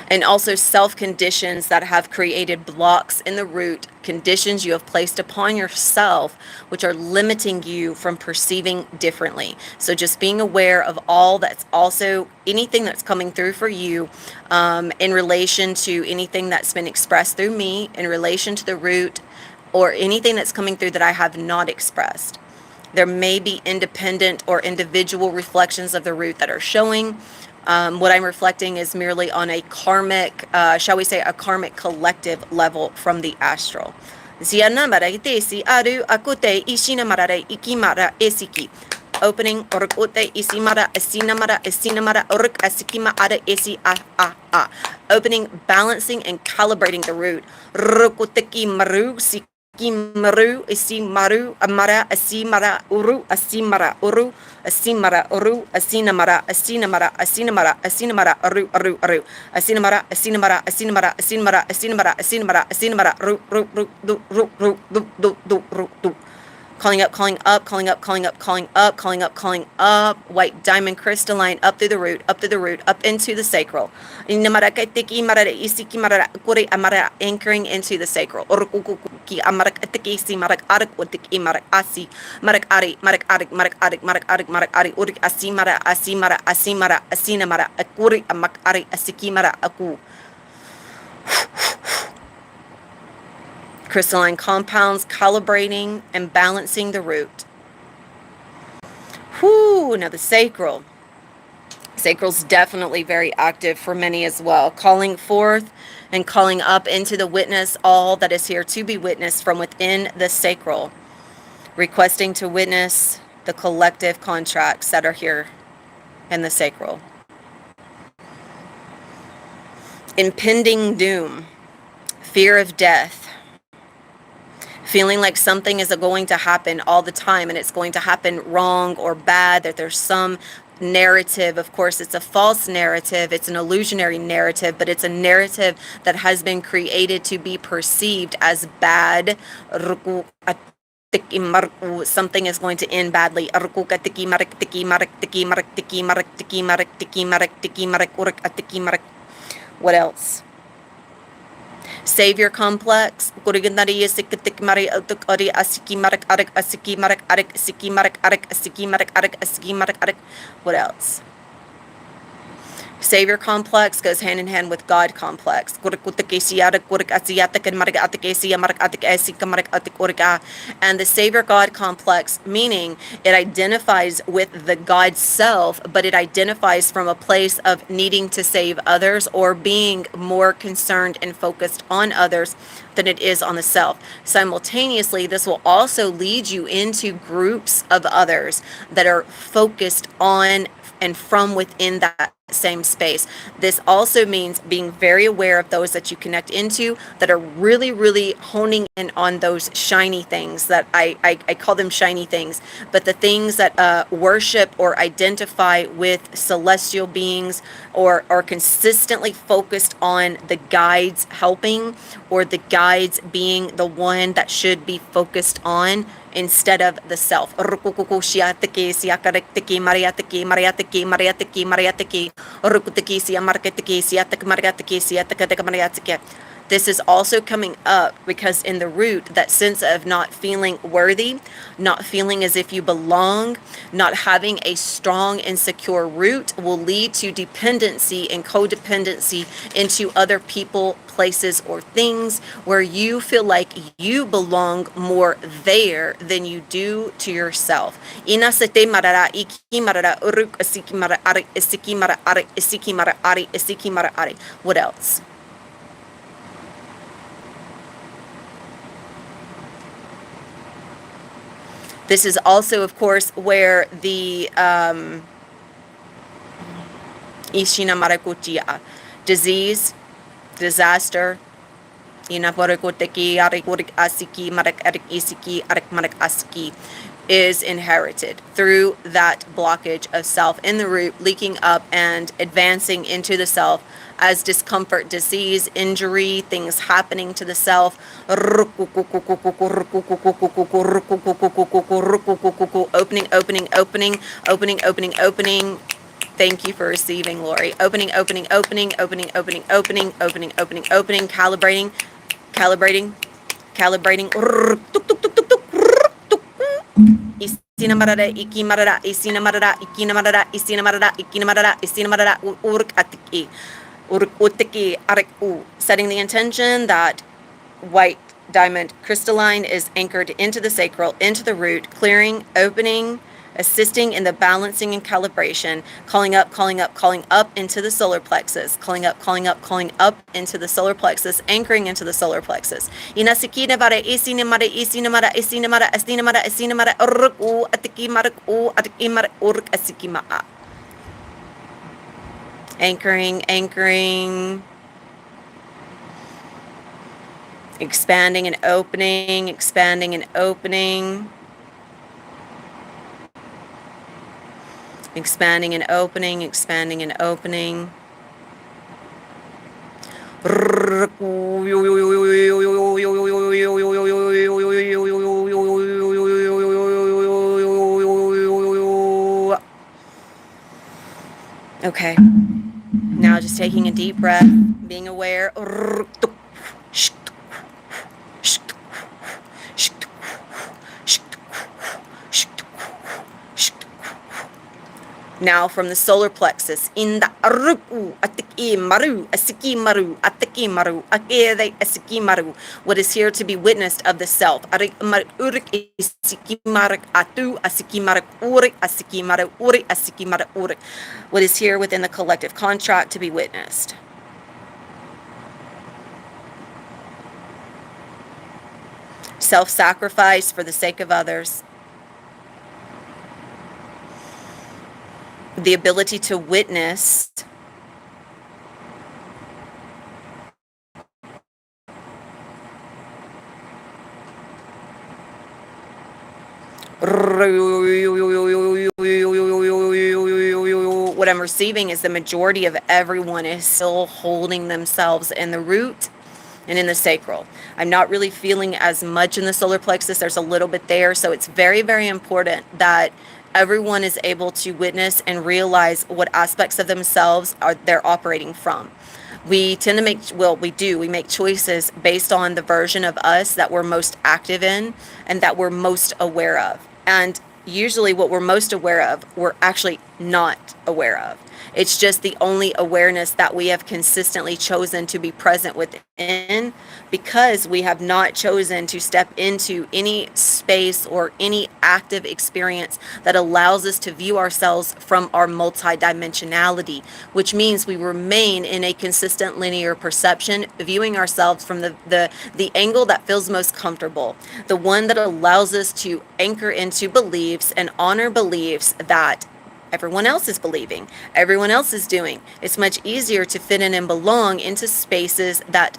S1: And also self-conditions that have created blocks in the root, conditions you have placed upon yourself, which are limiting you from perceiving differently. So just being aware of all that's also, anything that's coming through for you in relation to anything that's been expressed through me, in relation to the root, or anything that's coming through that I have not expressed. There may be independent or individual reflections of the root that are showing. What I'm reflecting is merely on a karmic, shall we say, a karmic collective level from the astral. Opening opening, balancing, and calibrating the root. Maru isimaru amara asimara uru asimara uru asimara uru asinamara asinamara asinamara asinamara aru aru aru asinamara asinamara asinamara asinamara asinamara asinamara asinamara ru ru ru du ru ru du du du ru du. Calling up, calling up, calling up, calling up, calling up, calling up, calling up, white diamond crystalline, up through the root, up through the root, up into the sacral. Anchoring into the sacral. Crystalline compounds, calibrating and balancing the root. Whoo, now the sacral. Sacral's definitely very active for many as well. Calling forth and calling up into the witness all that is here to be witnessed from within the sacral. Requesting to witness the collective contracts that are here in the sacral. Impending doom. Fear of death. Feeling like something is going to happen all the time and it's going to happen wrong or bad, that there's some narrative. Of course, it's a false narrative. It's an illusionary narrative, but it's a narrative that has been created to be perceived as bad. Something is going to end badly. What else? Savior complex. What else? Savior complex goes hand in hand with God complex. And the Savior God complex, meaning it identifies with the God self, but it identifies from a place of needing to save others or being more concerned and focused on others than it is on the self. Simultaneously, this will also lead you into groups of others that are focused on and from within that same space. This also means being very aware of those that you connect into that are really, really honing in on those shiny things that I call them shiny things, but the things that worship or identify with celestial beings or are consistently focused on the guides helping or the guides being the one that should be focused on instead of the self. This is also coming up because in the root, that sense of not feeling worthy, not feeling as if you belong, not having a strong and secure root will lead to dependency and codependency into other people, places, or things where you feel like you belong more there than you do to yourself. What else? This is also, of course, where the disease, disaster, is inherited through that blockage of self in the root, leaking up and advancing into the self as discomfort, disease, injury, things happening to the self. Opening, opening, opening, opening, opening, opening. Thank you for receiving, Lori. Opening, opening, opening, opening, opening, opening, opening, opening, opening, calibrating, calibrating, calibrating. Isinamarada, ikimarada, isinamarada, ikinamarada, isinamarada, ikinamarada, isinamarada, urkatiki, urkutiki, ariku. Setting the intention that white diamond crystalline is anchored into the sacral, into the root, clearing, opening, assisting in the balancing and calibration, calling up, calling up, calling up into the solar plexus, calling up, calling up, calling up into the solar plexus, anchoring into the solar plexus. Inasikina isinamara, isinamara, isinamara, asinamara, asinamara, urku, atikimaru, atikimar, urk, asikima. Anchoring, anchoring. Expanding and opening, expanding and opening. Expanding and opening, expanding and opening. Okay. Now just taking a deep breath, being aware. Now from the solar plexus, in the aruku, atiki maru, asiki maru, atiki maru, akere asiki maru, what is here to be witnessed of the self. Arik urik asiki marik atu, asiki marik urik, asiki maru urik, asiki maru urik. What is here within the collective contract to be witnessed. Self-sacrifice for the sake of others. The ability to witness what I'm receiving is the majority of everyone is still holding themselves in the root and in the sacral. I'm not really feeling as much in the solar plexus. There's a little bit there. So it's very, very important that everyone is able to witness and realize what aspects of themselves are they're operating from. We tend to make, we make choices based on the version of us that we're most active in and that we're most aware of. And usually what we're most aware of, we're actually not aware of. It's just the only awareness that we have consistently chosen to be present within, because we have not chosen to step into any space or any active experience that allows us to view ourselves from our multidimensionality, which means we remain in a consistent linear perception, viewing ourselves from the angle that feels most comfortable, the one that allows us to anchor into beliefs and honor beliefs that everyone else is believing, everyone else is doing. It's much easier to fit in and belong into spaces that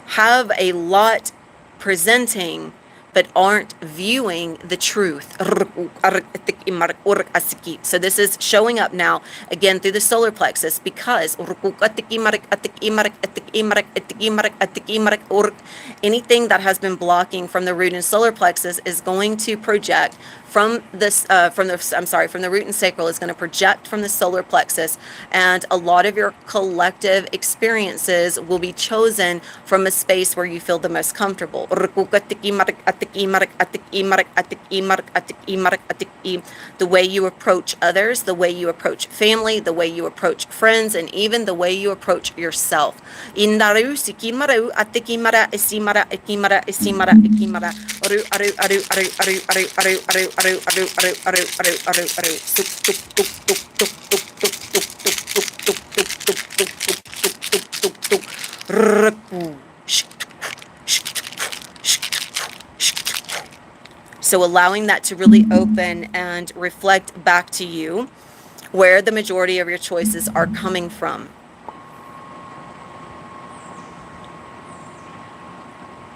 S1: have a lot presenting but aren't viewing the truth. So this is showing up now again through the solar plexus, because anything that has been blocking from the root and solar plexus is going to project from the root and sacral is going to project from the solar plexus, and a lot of your collective experiences will be chosen from a space where you feel the most comfortable. The way you approach others, the way you approach family, the way you approach friends, and even the way you approach yourself. So allowing that to really open and reflect back to you where the majority of your choices are coming from.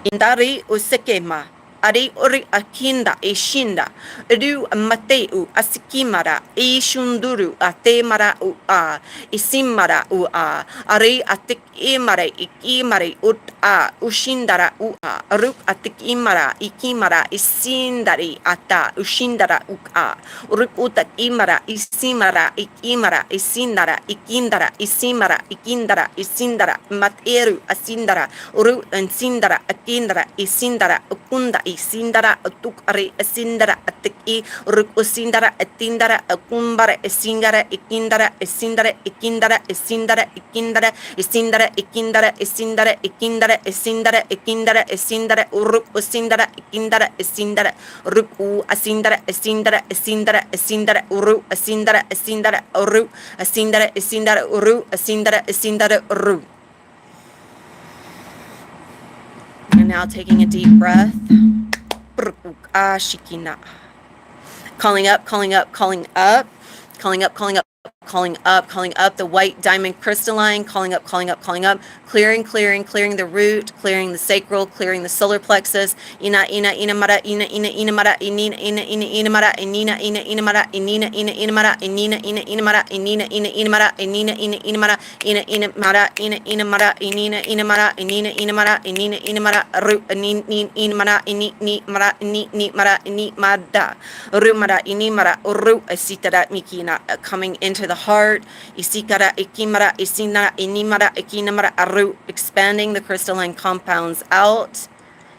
S1: Indari usekema. Ari ori akinda ishinda. Ru mateu asikimara. Ishunduru atemara u a. Isimara u a. Ari atik imare ikimare ut a. Ushindara u a. Ruk atik imara ikimara isindari ata. Ushindara u a. Ruk utak imara isimara ikimara isindara ikindara isimara ikindara isindara. Materu asindara. Uru ansindara akindara isindara ukunda isindara atukari asindara atiki ruk usindara atindara akumbara isindara ikindara isindara ikindara isindara ikindara isindara ikindara isindara ikindara isindara ikindara isindara uruk usindara ikindara isindara ruk u asindara isindara isindara isindara uru asindara isindara uru asindara isindara uru asindara isindara uru. And now taking a deep breath. Calling up, calling up, calling up, calling up, calling up, calling up, calling up the white diamond crystalline, calling up, calling up, calling up, clearing, clearing, clearing the root, clearing the sacral, clearing the solar plexus. Ina ina ina mara ina ina ina mara inina ina ina ina mara inina ina ina mara inina ina ina mara inina ina ina mara inina ina ina mara inina ina ina mara ina ina mara ina ina mara inina ina mara inina ina mara inina ina mara ru nin nin ina mara ini ni mara ni ni mara ni mada ru mara ini mara ru asitara mikina coming into the heart. Isikara ikimara isinara inimara ikinamara aru, expanding the crystalline compounds out,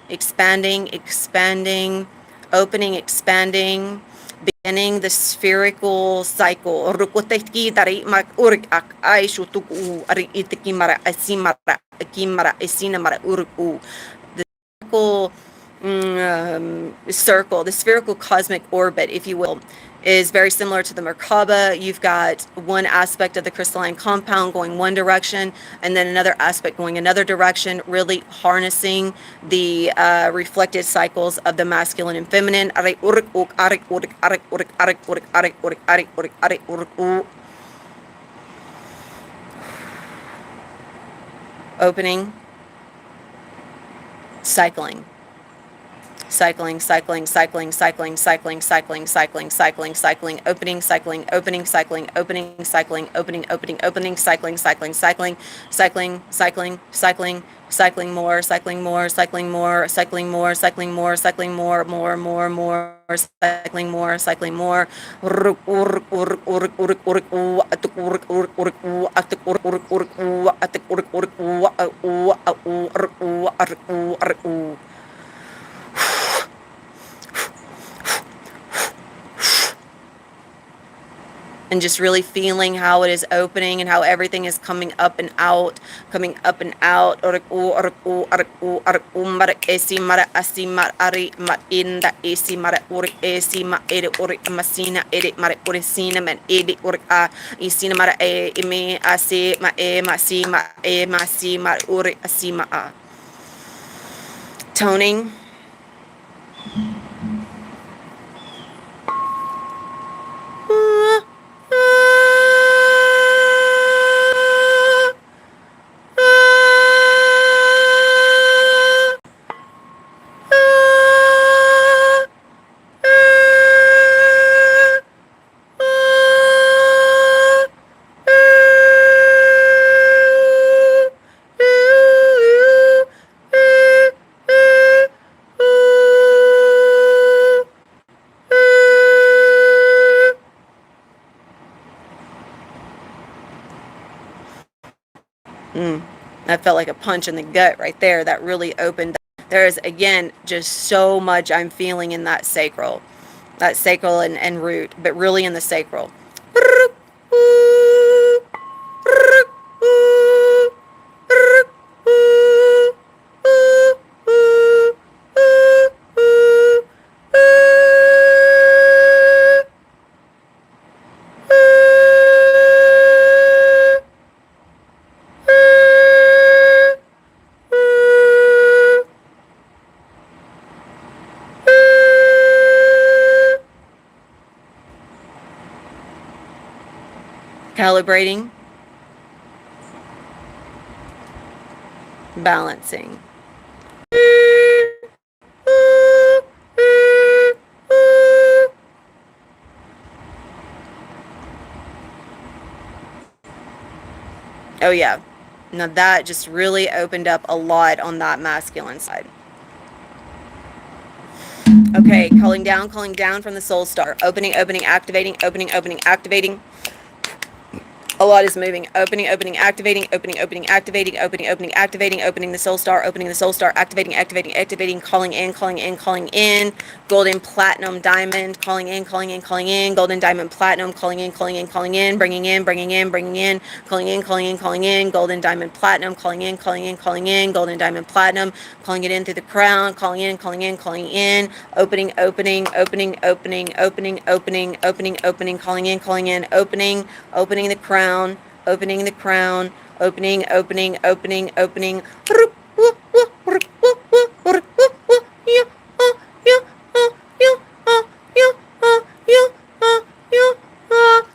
S1: expanding, expanding, opening, expanding, beginning the spherical cycle. Rukoteki dari mak urik ak aishu tuku ari itikimara asimara ikimara isinamara uruku. The circle, the spherical cosmic orbit, if you will, is very similar to the Merkaba. You've got one aspect of the crystalline compound going one direction, and then another aspect going another direction, really harnessing the reflected cycles of the masculine and feminine. Opening, cycling. Cycling, cycling, cycling, cycling, cycling, cycling, cycling, cycling, cycling, opening, cycling, opening, cycling, opening, cycling, opening, opening, opening, cycling, cycling, cycling, cycling, cycling, cycling, cycling more, cycling more, cycling more, cycling more, cycling more, cycling more, more, cycling more, cycling more. and just really feeling how it is opening and how everything is coming up and out, coming up and out. Mara esi mara asi mara ari ma inda esi mara uri esi ma ere uri masina ere mara uri sina man ere uri a isina mara me asi ma si ma si ma uri asi ma a. Toning. That felt like a punch in the gut right there. That really opened. There is, again, just so much I'm feeling in that sacral and root, but really in the sacral. Calibrating, balancing. Oh yeah, now that just really opened up a lot on that masculine side. Okay, calling down from the soul star. Opening, activating, activating. A lot is moving. Opening, activating, activating, activating, opening the soul star, activating, calling in, golden, platinum, diamond, calling in, golden, diamond, platinum, calling in, bringing in, calling in, golden, diamond, platinum, calling in, golden, diamond, platinum, calling it in through the crown, calling in, opening, calling in, opening the crown, opening the crown, opening.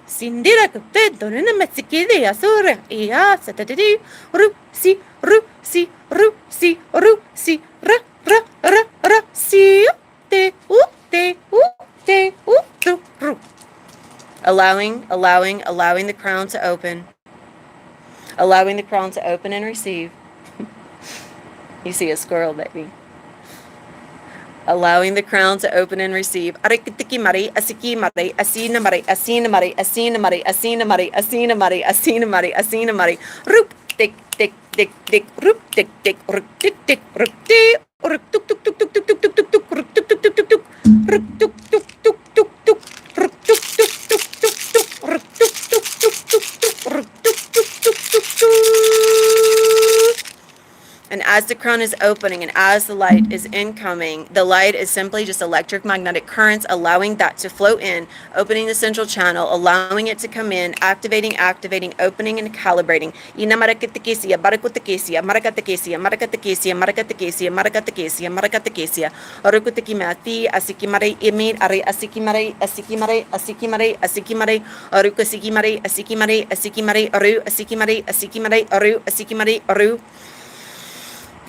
S1: Sindira kapedo na matsikide asura iya satadidi si ra si te ru. Allowing the crown to open. Allowing the crown to open and receive. You see a squirrel, baby. Allowing the crown to open and receive. Arikitiki mari, asiki mari, asina mari, asina mari, asina mari, asina mari, asina mari, asina mari, asina mari. Roop, tick, tick, tick, tick, roop, tick, tick, roop, tick, tick, roop, tick, roop, tuk, tuk, tuk, tuk, tuk, tuk, tuk, tuk, roop, tuk, tuk, tuk, tuk, tuk, roop, tuk, tuk, tuk, tuk, tuk, roop, tuk, tuk, tuk, tuk, tuk, roop, tuk, tuk, tuk, tuk, tuk, roop, tuk, tuk, tuk, tuk, tuk. And as the crown is opening and as the light is incoming, the light is simply just electric magnetic currents, allowing that to flow in, opening the central channel, allowing it to come in, activating, opening and calibrating.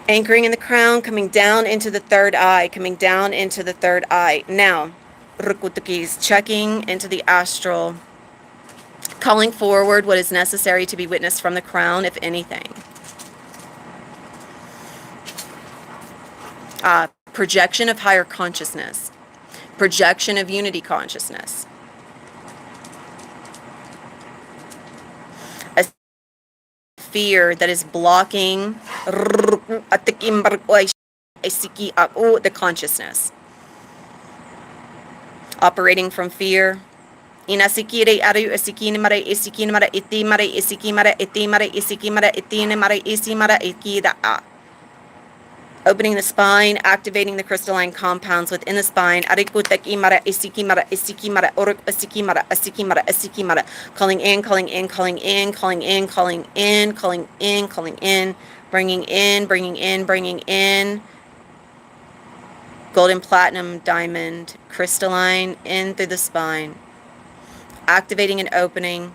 S1: Anchoring in the crown, coming down into the third eye, Now, Rukutukis, checking into the astral, calling forward what is necessary to be witnessed from the crown, if anything. Projection of higher consciousness, projection of unity consciousness. Fear that is blocking the consciousness. Operating from fear, Inasikire aru asikine mara isikine mara iti mara isiki mara iti mara isiki mara itine mara isi mara ikida a. Opening the spine, activating the crystalline compounds within the spine. Arikutaki mara isiki mara isiki mara uruk asiki mara asiki mara asiki mara. Calling in, calling in, calling in, calling in, calling in, calling in, calling in, bringing in, bringing in, bringing in. Golden, platinum, diamond, crystalline in through the spine. Activating and opening.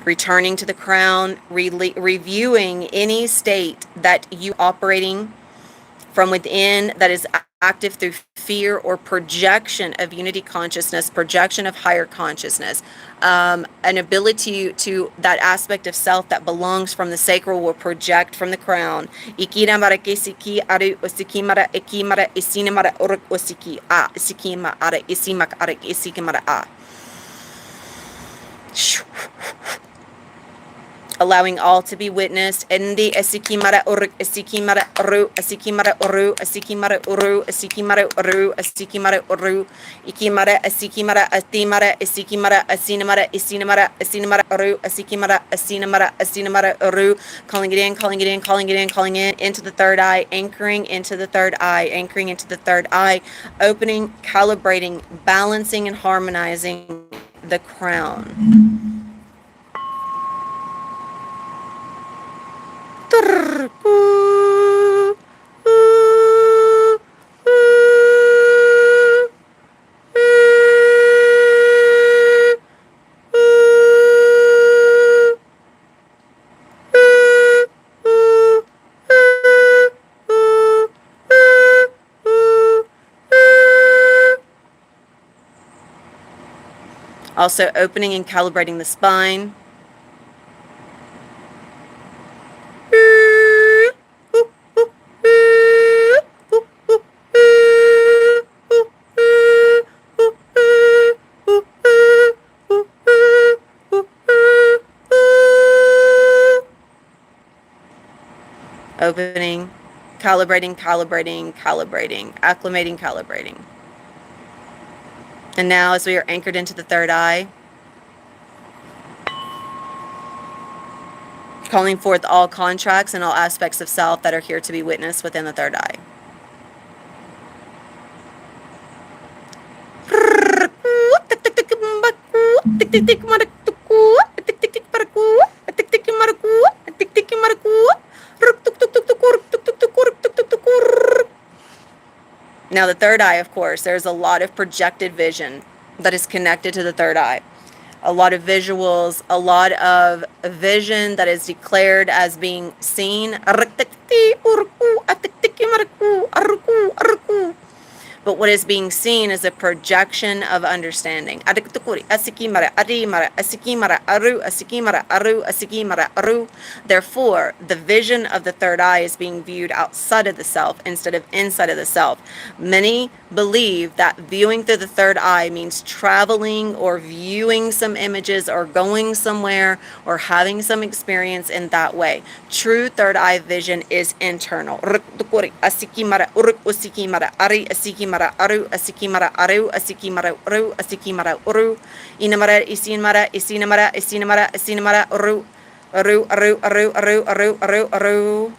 S1: Returning to the crown, reviewing any state that you operating from within that is active through fear or projection of unity consciousness, projection of higher consciousness, an ability to that aspect of self that belongs from the sacral will project from the crown. Ikira mara kesiki aru osiki mara eki mara isine mara uruk osiki a isiki ma ara isimak ara isiki mara a. Allowing all to be witnessed. Endi asikimara uruk asikimara uru asikimara uru asikimara uru asikimara uru asikimara uru ikimara asikimara atimara asikimara asinamara isinamara asinamara uru asikimara asinamara asinamara uru. Calling it in, calling it in, calling it in, calling in into the third eye, anchoring into the third eye, anchoring into the third eye, opening, calibrating, balancing, and harmonizing the crown. Also opening and calibrating the spine. Opening, calibrating, calibrating, calibrating, acclimating, calibrating. And now as we are anchored into the third eye, calling forth all contracts and all aspects of self that are here to be witnessed within the third eye. Now the third eye, of course, there's a lot of projected vision that is connected to the third eye. A lot of visuals, a lot of vision that is declared as being seen. But what is being seen is a projection of understanding. Therefore, the vision of the third eye is being viewed outside of the self instead of inside of the self. Many believe that viewing through the third eye means traveling or viewing some images or going somewhere or having some experience in that way. True third eye vision is internal. Asikimara aru asikimara aru asikimara uru asikimara uru inamara isinmara isinamara isinamara isinamara uru aru aru aru aru aru aru aru.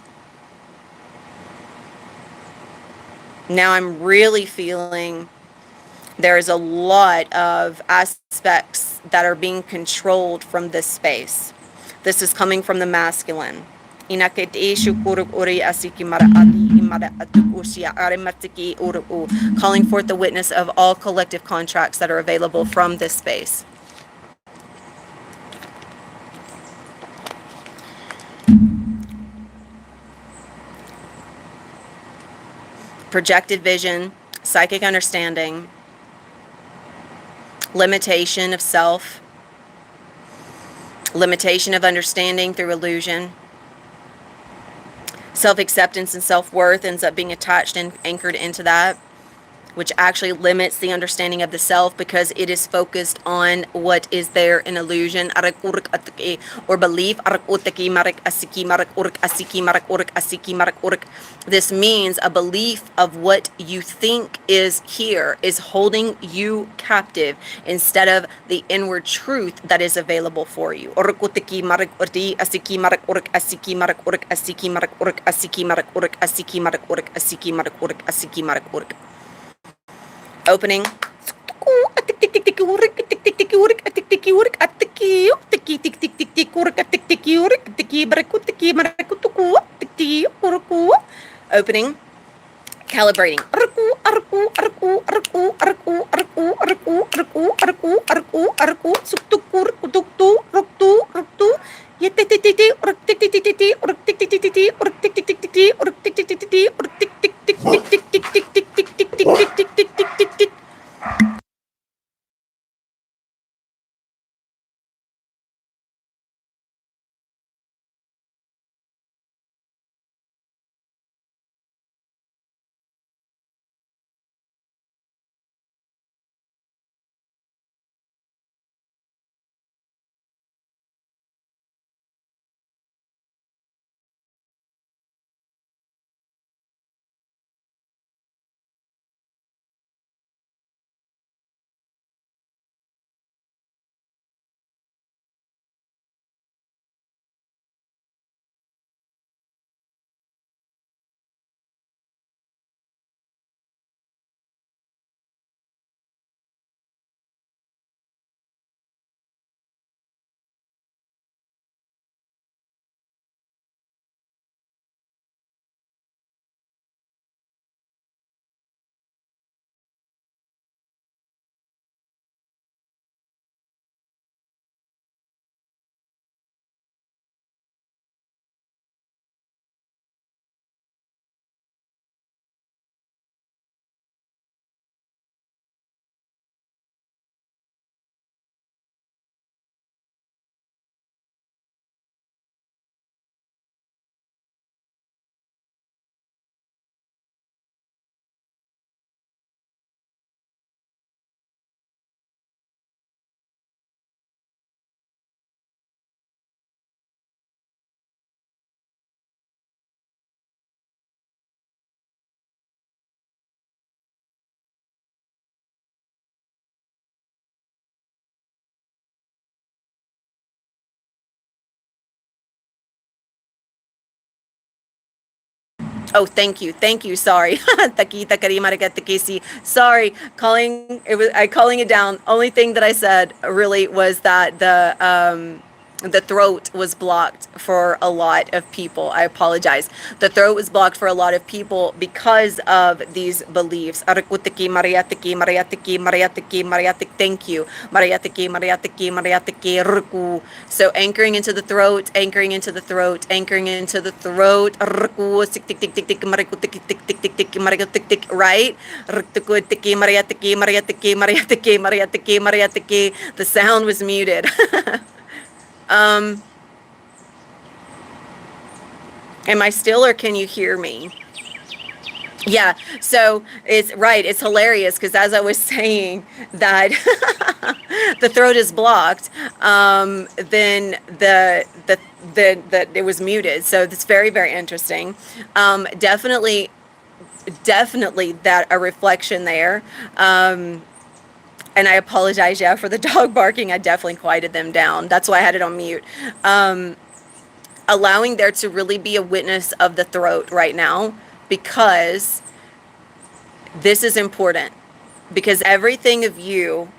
S1: Now I'm really feeling there is a lot of aspects that are being controlled from this space. This is coming from the masculine. Calling forth the witness of all collective contracts that are available from this space. Projected vision, psychic understanding, limitation of self, limitation of understanding through illusion. Self-acceptance and self-worth ends up being attached and anchored into that. which actually limits the understanding of the self because it is focused on what is there in illusion or belief. This means a belief of what you think is here is holding you captive instead of the inward truth that is available for you. Opening. Opening. Calibrating. Oh, thank you. Thank you. Sorry. Takita karimarika takisi. Sorry. Calling it down. Only thing that I said really was that the throat was blocked for a lot of people. I apologize. The throat was blocked for a lot of people because of these beliefs. Arakutiki, mariatiki, mariatiki, mariatiki, mariatik. Thank you. Mariatiki, mariatiki, mariatiki, ruku. So anchoring into the throat, anchoring into the throat, anchoring into the throat. Ruku, tik tik tik tik tik, marikutik tik tik tik tik, marikutik tik. Right? Rutukutiki, mariatiki, mariatiki, mariatiki, mariatiki, mariatiki. The sound was muted. Am I still, or can you hear me? Yeah, so it's right. It's hilarious because as I was saying that the throat is blocked, then the it was muted. So it's very, very interesting. Definitely, definitely that a reflection there. And I apologize, yeah, for the dog barking. I definitely quieted them down. That's why I had it on mute. Allowing there to really be a witness of the throat right now, because this is important. Because everything of you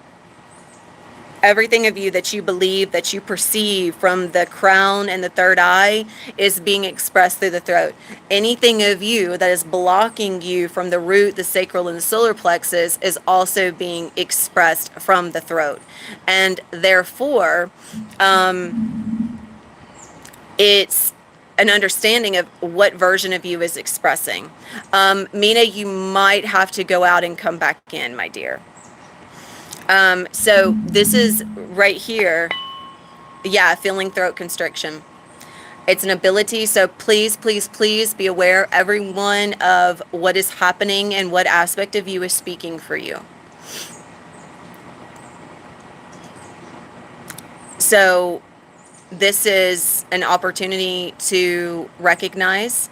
S1: that you believe, that you perceive from the crown and the third eye is being expressed through the throat. Anything of you that is blocking you from the root, the sacral, and the solar plexus is also being expressed from the throat. And therefore, it's an understanding of what version of you is expressing. Mina, you might have to go out and come back in, my dear. So this is right here. Yeah, feeling throat constriction. It's an ability. So please, please, please be aware, everyone, of what is happening and what aspect of you is speaking for you. So this is an opportunity to recognize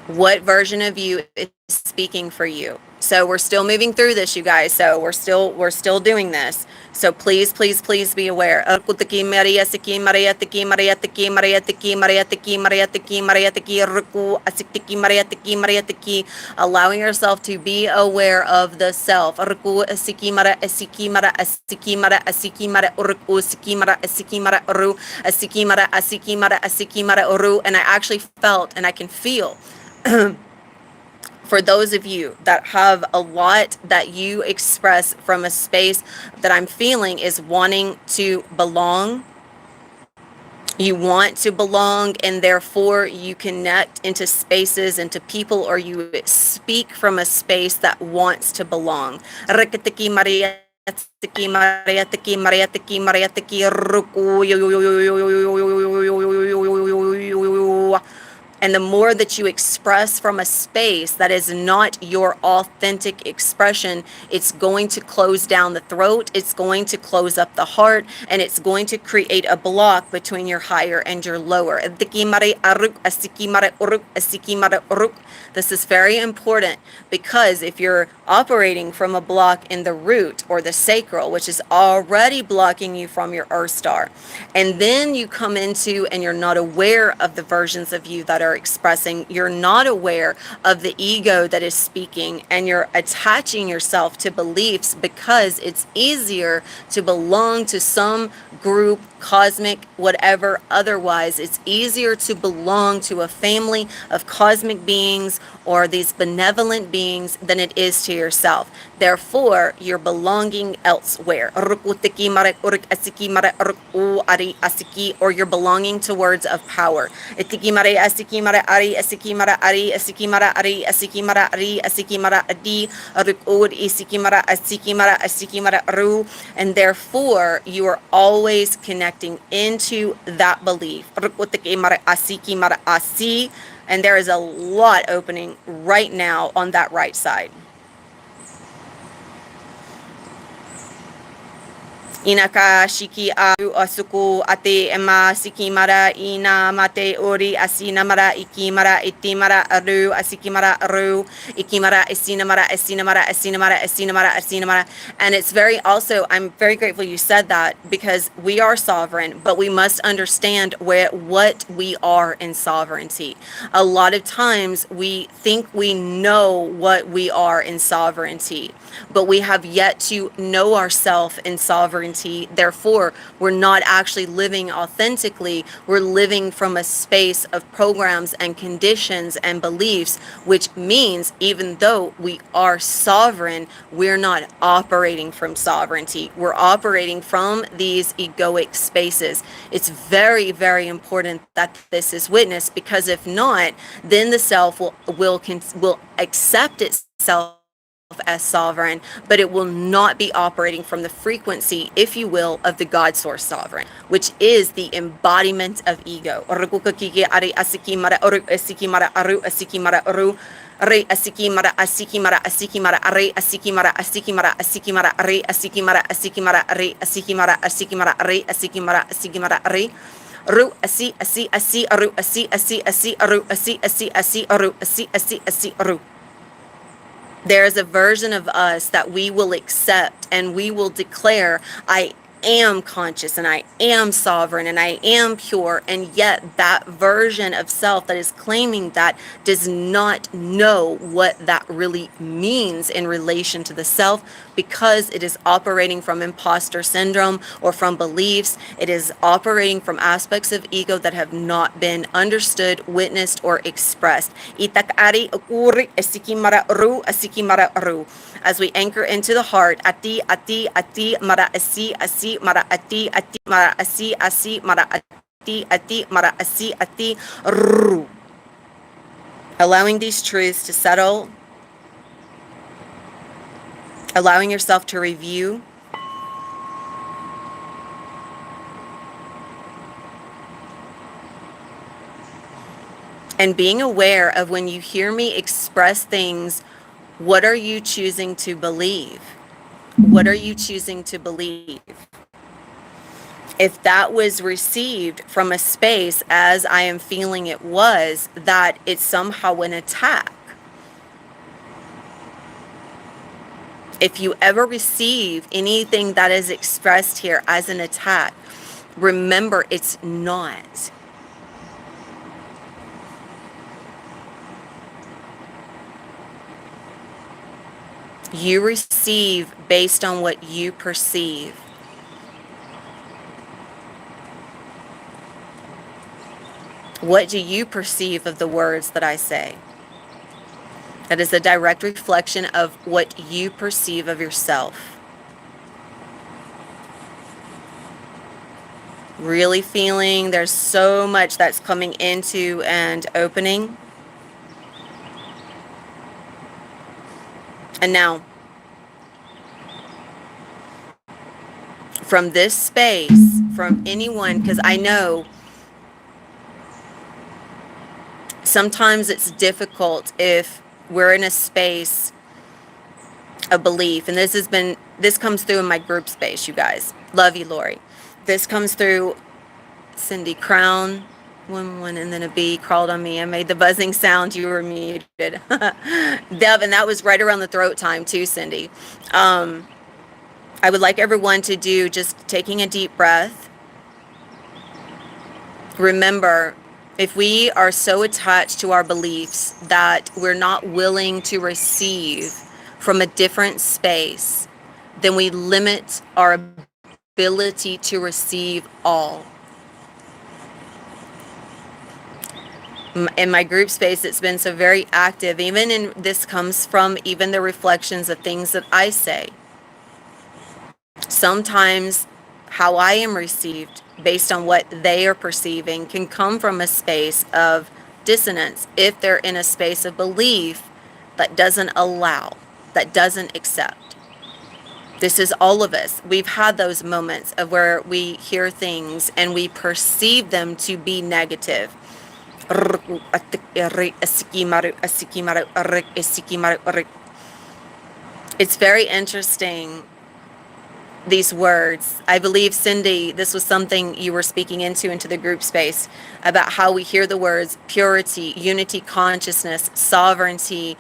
S1: what version of you is speaking for you. So we're still moving through this, you guys. So we're still doing this. So please, please, please be aware. Allowing yourself to be aware of the self. And I actually felt and I can feel for those of you that have a lot that you express from a space that I'm feeling is wanting to belong. You want to belong, and therefore you connect into spaces, into people, or you speak from a space that wants to belong. And the more that you express from a space that is not your authentic expression, it's going to close down the throat, it's going to close up the heart, and it's going to create a block between your higher and your lower. This is very important because if you're operating from a block in the root or the sacral, which is already blocking you from your earth star, and then you come into and you're not aware of the versions of you that are expressing, you're not aware of the ego that is speaking, and you're attaching yourself to beliefs because it's easier to belong to some group, cosmic, whatever, otherwise. It's easier to belong to a family of cosmic beings or these benevolent beings than it is to yourself. Therefore, you're belonging elsewhere. Or you're belonging to words of power. And therefore, you are always connecting into that belief. And there is a lot opening right now on that right side. Inaka shiki aru asuku ate ema sikimara ina mate ori asinamara ikimara itimara aru asikimara aru ikimara asinamara asinamara asinamara asinamara asinamara. And it's very also, I'm very grateful you said that, because we are sovereign, but we must understand what we are in sovereignty. A lot of times we think we know what we are in sovereignty, but we have yet to know ourselves in sovereignty. Therefore, we're not actually living authentically. We're living from a space of programs and conditions and beliefs, which means even though we are sovereign, we're not operating from sovereignty. We're operating from these egoic spaces. It's very, very important that this is witnessed, because if not, then the self will accept itself as sovereign, but it will not be operating from the frequency, if you will, of the God source sovereign, which is the embodiment of ego. There is a version of us that we will accept, and we will declare, I am conscious and I am sovereign and I am pure. And yet that version of self that is claiming that does not know what that really means in relation to the self, because it is operating from imposter syndrome or from beliefs. It is operating from aspects of ego that have not been understood, witnessed, or expressed. As we anchor into the heart, ati ati ati mara asi asi mara ati ati mara asi asi mara ati ati mara asi ati ru. Allowing these truths to settle, allowing yourself to review And being aware of when you hear me express things, what are you choosing to believe? What are you choosing to believe? If that was received from a space as I am feeling it was, that it's somehow an attack. If you ever receive anything that is expressed here as an attack, remember it's not. You receive based on what you perceive. What do you perceive of the words that I say? That is a direct reflection of what you perceive of yourself. Really feeling there's so much that's coming into and opening. And now, from this space, from anyone, because I know sometimes it's difficult if we're in a space of belief, and this comes through in my group space, you guys. Love you, Lori. This comes through Cindy Crown. One and then a bee crawled on me. I made the buzzing sound. You were muted. Deb, and that was right around the throat time too, Cindy. I would like everyone to do just taking a deep breath. Remember, if we are so attached to our beliefs that we're not willing to receive from a different space, then we limit our ability to receive all. In my group space, it's been so very active. Even in this comes from even the reflections of things that I say. Sometimes how I am received based on what they are perceiving can come from a space of dissonance if they're in a space of belief that doesn't allow, that doesn't accept. This is all of us. We've had those moments of where we hear things and we perceive them to be negative. It's very interesting, these words. I believe, Cindy, this was something you were speaking into the group space, about how we hear the words purity, unity, consciousness, sovereignty,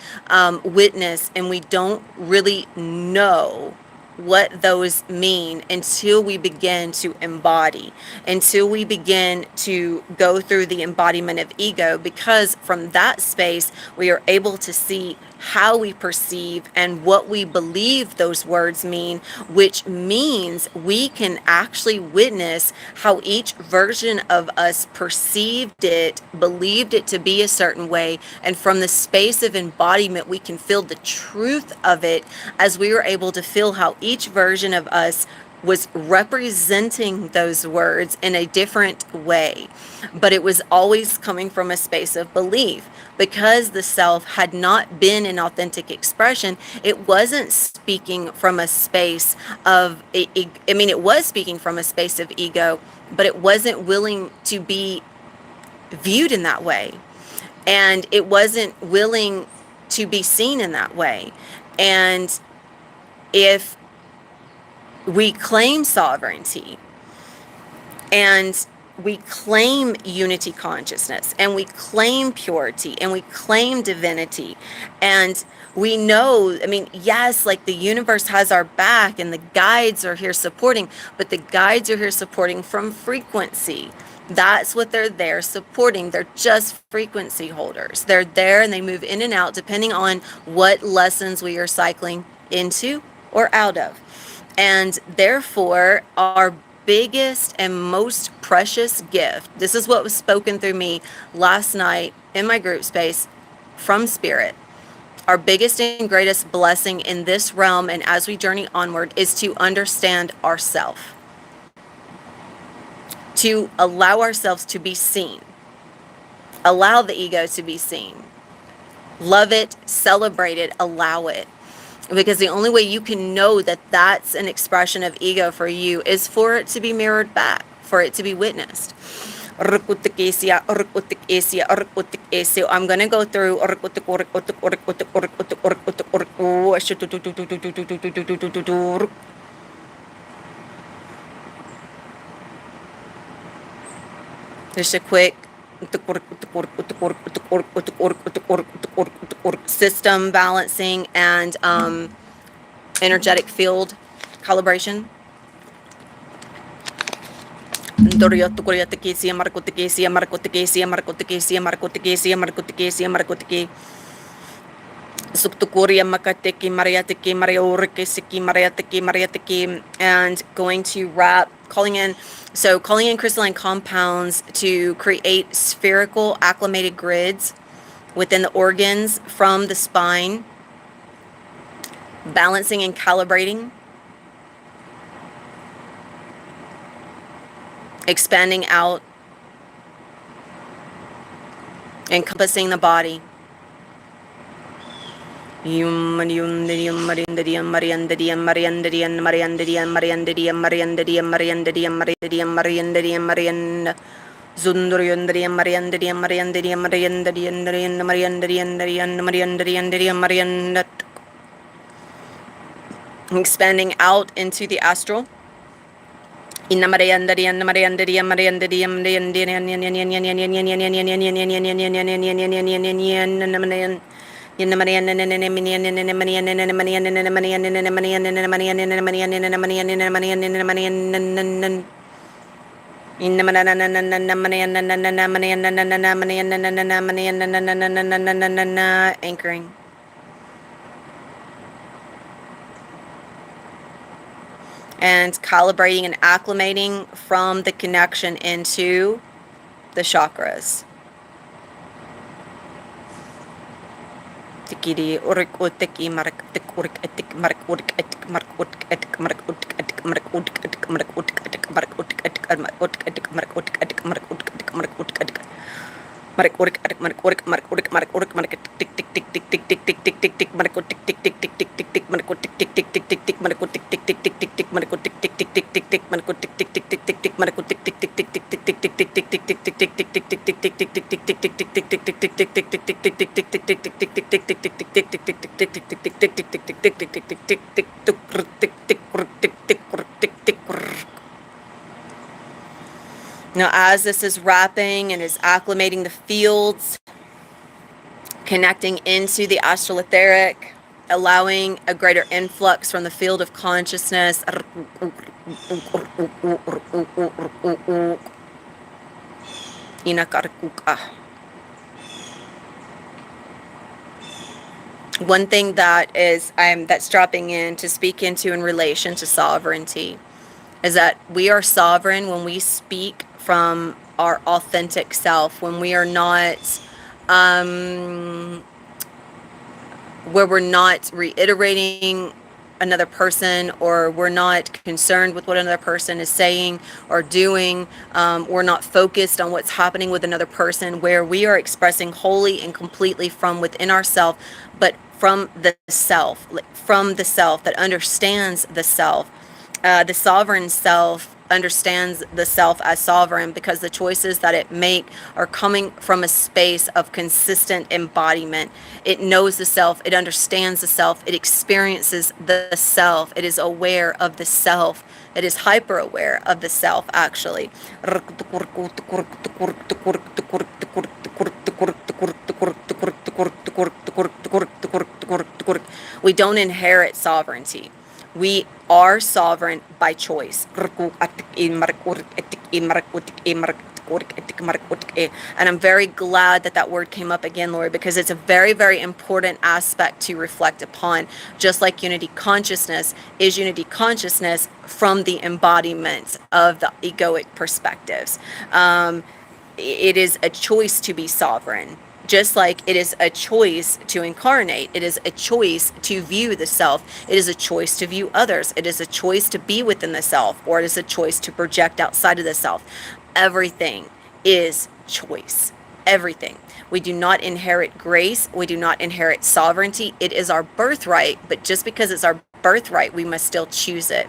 S1: witness, and we don't really know what those mean until we begin to embody, until we begin to go through the embodiment of ego, because from that space we are able to see how we perceive and what we believe those words mean, which means we can actually witness how each version of us perceived it, believed it to be a certain way, and from the space of embodiment we can feel the truth of it, as we were able to feel how each version of us was representing those words in a different way. But it was always coming from a space of belief. Because the self had not been an authentic expression, it wasn't speaking from a space of, it was speaking from a space of ego, but it wasn't willing to be viewed in that way. And it wasn't willing to be seen in that way. And if we claim sovereignty and we claim unity consciousness and we claim purity and we claim divinity, and we know, yes, like the universe has our back and the guides are here supporting, but the guides are here supporting from frequency. That's what they're there supporting. They're just frequency holders. They're there and they move in and out depending on what lessons we are cycling into or out of. And therefore, our biggest and most precious gift, this is what was spoken through me last night in my group space from Spirit. Our biggest and greatest blessing in this realm and as we journey onward is to understand ourselves, to allow ourselves to be seen, allow the ego to be seen, love it, celebrate it, allow it. Because the only way you can know that that's an expression of ego for you is for it to be mirrored back, for it to be witnessed. I'm gonna go through. Just a quick system balancing and energetic field calibration. And going to wrap, calling in crystalline compounds to create spherical acclimated grids within the organs from the spine, balancing and calibrating, expanding out, encompassing the body. Expanding out into the astral. Anchoring. And calibrating and acclimating from the connection into the chakras. Now, as this is wrapping and is acclimating the fields, connecting into the astral etheric, allowing a greater influx from the field of consciousness. One thing that's dropping in to speak into in relation to sovereignty is that we are sovereign when we speak from our authentic self, when we are not where we're not reiterating another person, or we're not concerned with what another person is saying or doing. We're not focused on what's happening with another person, where we are expressing wholly and completely from within ourselves, but from the self that understands the self. The sovereign self understands the self as sovereign because the choices that it make are coming from a space of consistent embodiment. It knows the self, it understands the self, it experiences the self, it is aware of the self, it is hyper aware of the self, actually. We don't inherit sovereignty. We are sovereign by choice. And I'm very glad that word came up again, Lori, because it's a very, very important aspect to reflect upon. Just like unity consciousness is unity consciousness from the embodiment of the egoic perspectives. It is a choice to be sovereign. Just like it is a choice to incarnate, it is a choice to view the self, it is a choice to view others, it is a choice to be within the self, or it is a choice to project outside of the self. Everything is choice. Everything. We do not inherit grace. We do not inherit sovereignty. It is our birthright, but just because it's our birthright, we must still choose it.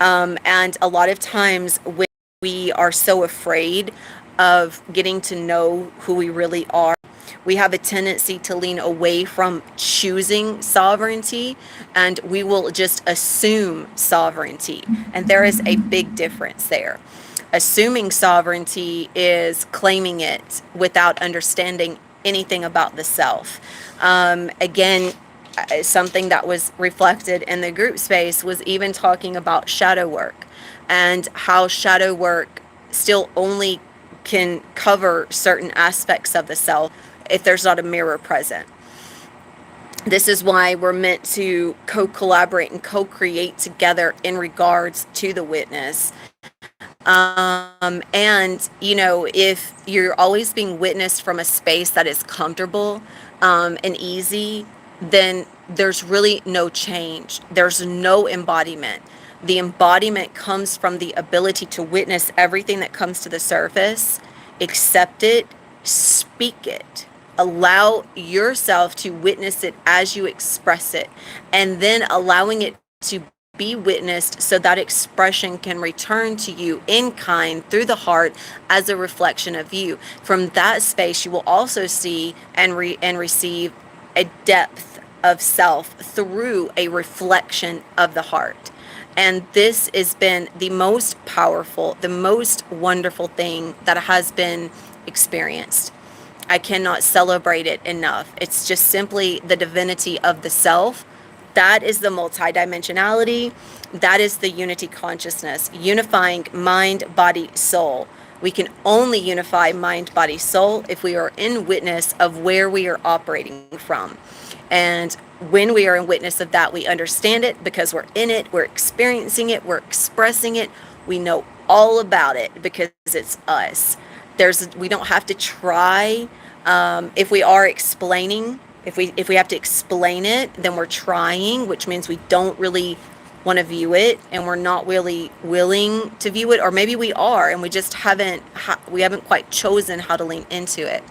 S1: And a lot of times when we are so afraid of getting to know who we really are. We have a tendency to lean away from choosing sovereignty, and we will just assume sovereignty. And there is a big difference there. Assuming sovereignty is claiming it without understanding anything about the self. Again, something that was reflected in the group space was even talking about shadow work, and how shadow work still only can cover certain aspects of the self if there's not a mirror present. This is why we're meant to co-collaborate and co-create together in regards to the witness. And, if you're always being witnessed from a space that is comfortable and easy, then there's really no change. There's no embodiment. The embodiment comes from the ability to witness everything that comes to the surface, accept it, speak it, allow yourself to witness it as you express it, and then allowing it to be witnessed so that expression can return to you in kind through the heart as a reflection of you. From that space, you will also see and receive a depth of self through a reflection of the heart. And this has been the most powerful, the most wonderful thing that has been experienced. I cannot celebrate it enough. It's just simply the divinity of the self. That is the multidimensionality. That is the unity consciousness, unifying mind, body, soul. We can only unify mind, body, soul if we are in witness of where we are operating from. And when we are in witness of that, we understand it because we're in it, we're experiencing it, we're expressing it. We know all about it because it's us. We don't have to try. If we are explaining, if we have to explain it, then we're trying, which means we don't really want to view it, and we're not really willing to view it, or maybe we are, and we just haven't quite chosen how to lean into it.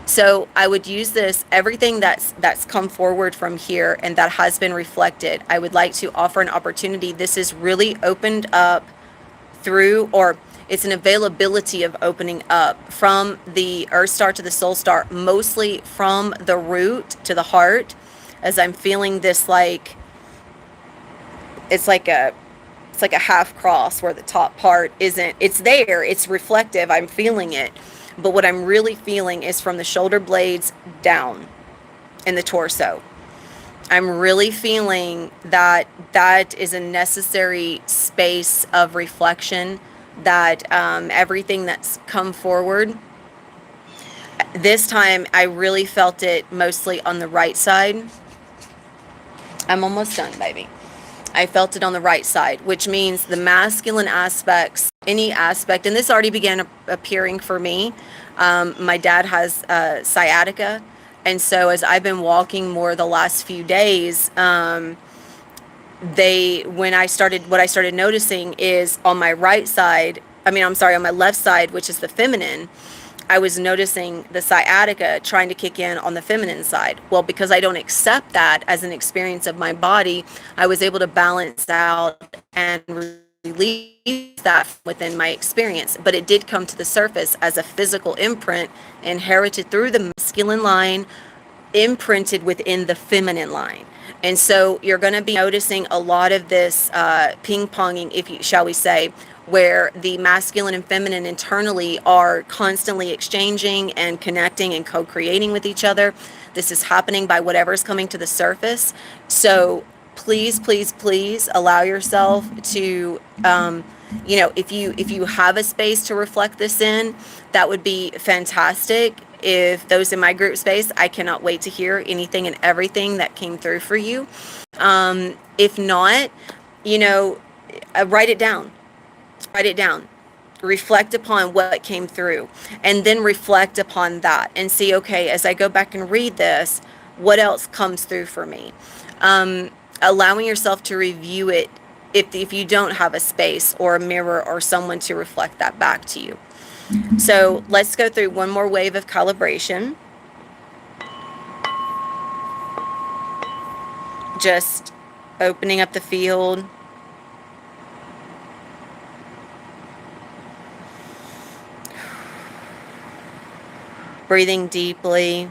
S1: So I would use this, everything that's come forward from here and that has been reflected. I would like to offer an opportunity. This is really opened up through, or it's an availability of opening up from the Earth Star to the Soul Star, mostly from the root to the heart, as I'm feeling this it's like a half cross where the top part isn't, it's there, it's reflective, I'm feeling it. But what I'm really feeling is from the shoulder blades down in the torso. I'm really feeling that is a necessary space of reflection, that everything that's come forward. This time I really felt it mostly on the right side. I'm almost done, baby. I felt it on the right side, which means the masculine aspects, any aspect, and this already began appearing for me. My dad has sciatica, and so as I've been walking more the last few days, what I started noticing is on my right side, on my left side, which is the feminine, I was noticing the sciatica trying to kick in on the feminine side. Well, because I don't accept that as an experience of my body, I was able to balance out and release that within my experience. But it did come to the surface as a physical imprint inherited through the masculine line, imprinted within the feminine line. And so you're going to be noticing a lot of this ping-ponging, shall we say, where the masculine and feminine internally are constantly exchanging and connecting and co-creating with each other. This is happening by whatever is coming to the surface. So please, please, please allow yourself to, if you have a space to reflect this in, that would be fantastic. If those in my group space, I cannot wait to hear anything and everything that came through for you. If not, write it down. Write it down. Reflect upon what came through, and then reflect upon that and see, okay, as I go back and read this, what else comes through for me? Allowing yourself to review it if you don't have a space or a mirror or someone to reflect that back to you. So let's go through one more wave of calibration. Just opening up the field. Breathing deeply.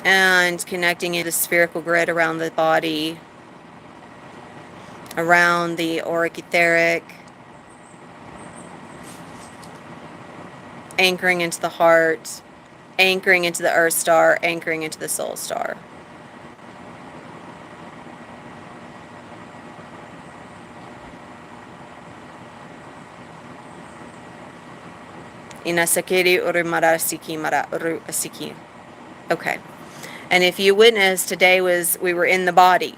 S1: And connecting into the spherical grid around the body, around the auric etheric, anchoring into the heart, anchoring into the earth star, anchoring into the soul star. Inasakiri urumara siki mara uru asiki. Okay. And if you witnessed, today we were in the body.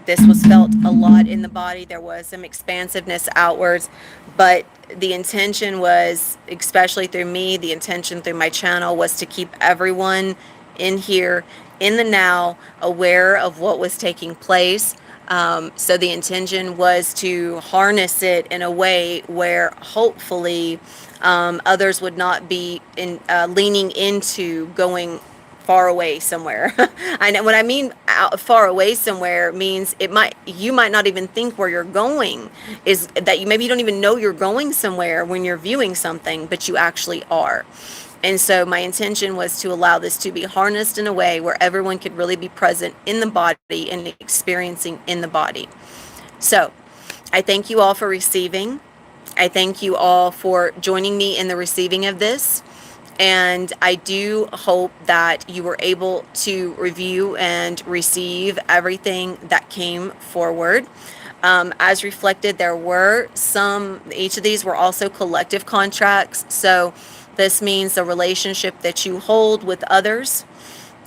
S1: This was felt a lot in the body. There was some expansiveness outwards, but the intention was, especially through me, the intention through my channel was to keep everyone in here, in the now, aware of what was taking place. So the intention was to harness it in a way where hopefully others would not be leaning into going far away somewhere. I know what I mean. Far away somewhere means you might not even think where you're going, is that maybe you don't even know you're going somewhere when you're viewing something, but you actually are. And so my intention was to allow this to be harnessed in a way where everyone could really be present in the body and experiencing in the body. So I thank you all for receiving. I thank you all for joining me in the receiving of this. And I do hope that you were able to review and receive everything that came forward. As reflected, there were each of these were also collective contracts. So this means the relationship that you hold with others,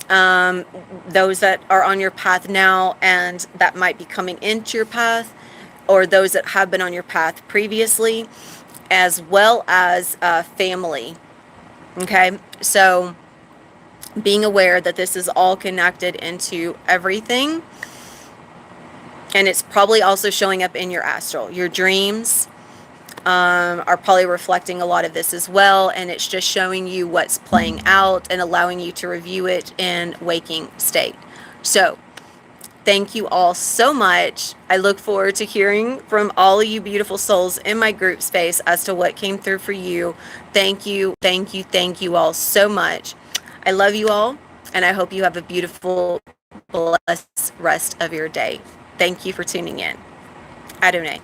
S1: those that are on your path now and that might be coming into your path, or those that have been on your path previously, as well as family. Okay, so being aware that this is all connected into everything, and it's probably also showing up in your astral. Your dreams are probably reflecting a lot of this as well, and it's just showing you what's playing out and allowing you to review it in waking state. So thank you all so much. I look forward to hearing from all of you beautiful souls in my group space as to what came through for you. Thank you, thank you, thank you all so much. I love you all, and I hope you have a beautiful, blessed rest of your day. Thank you for tuning in. Adonai.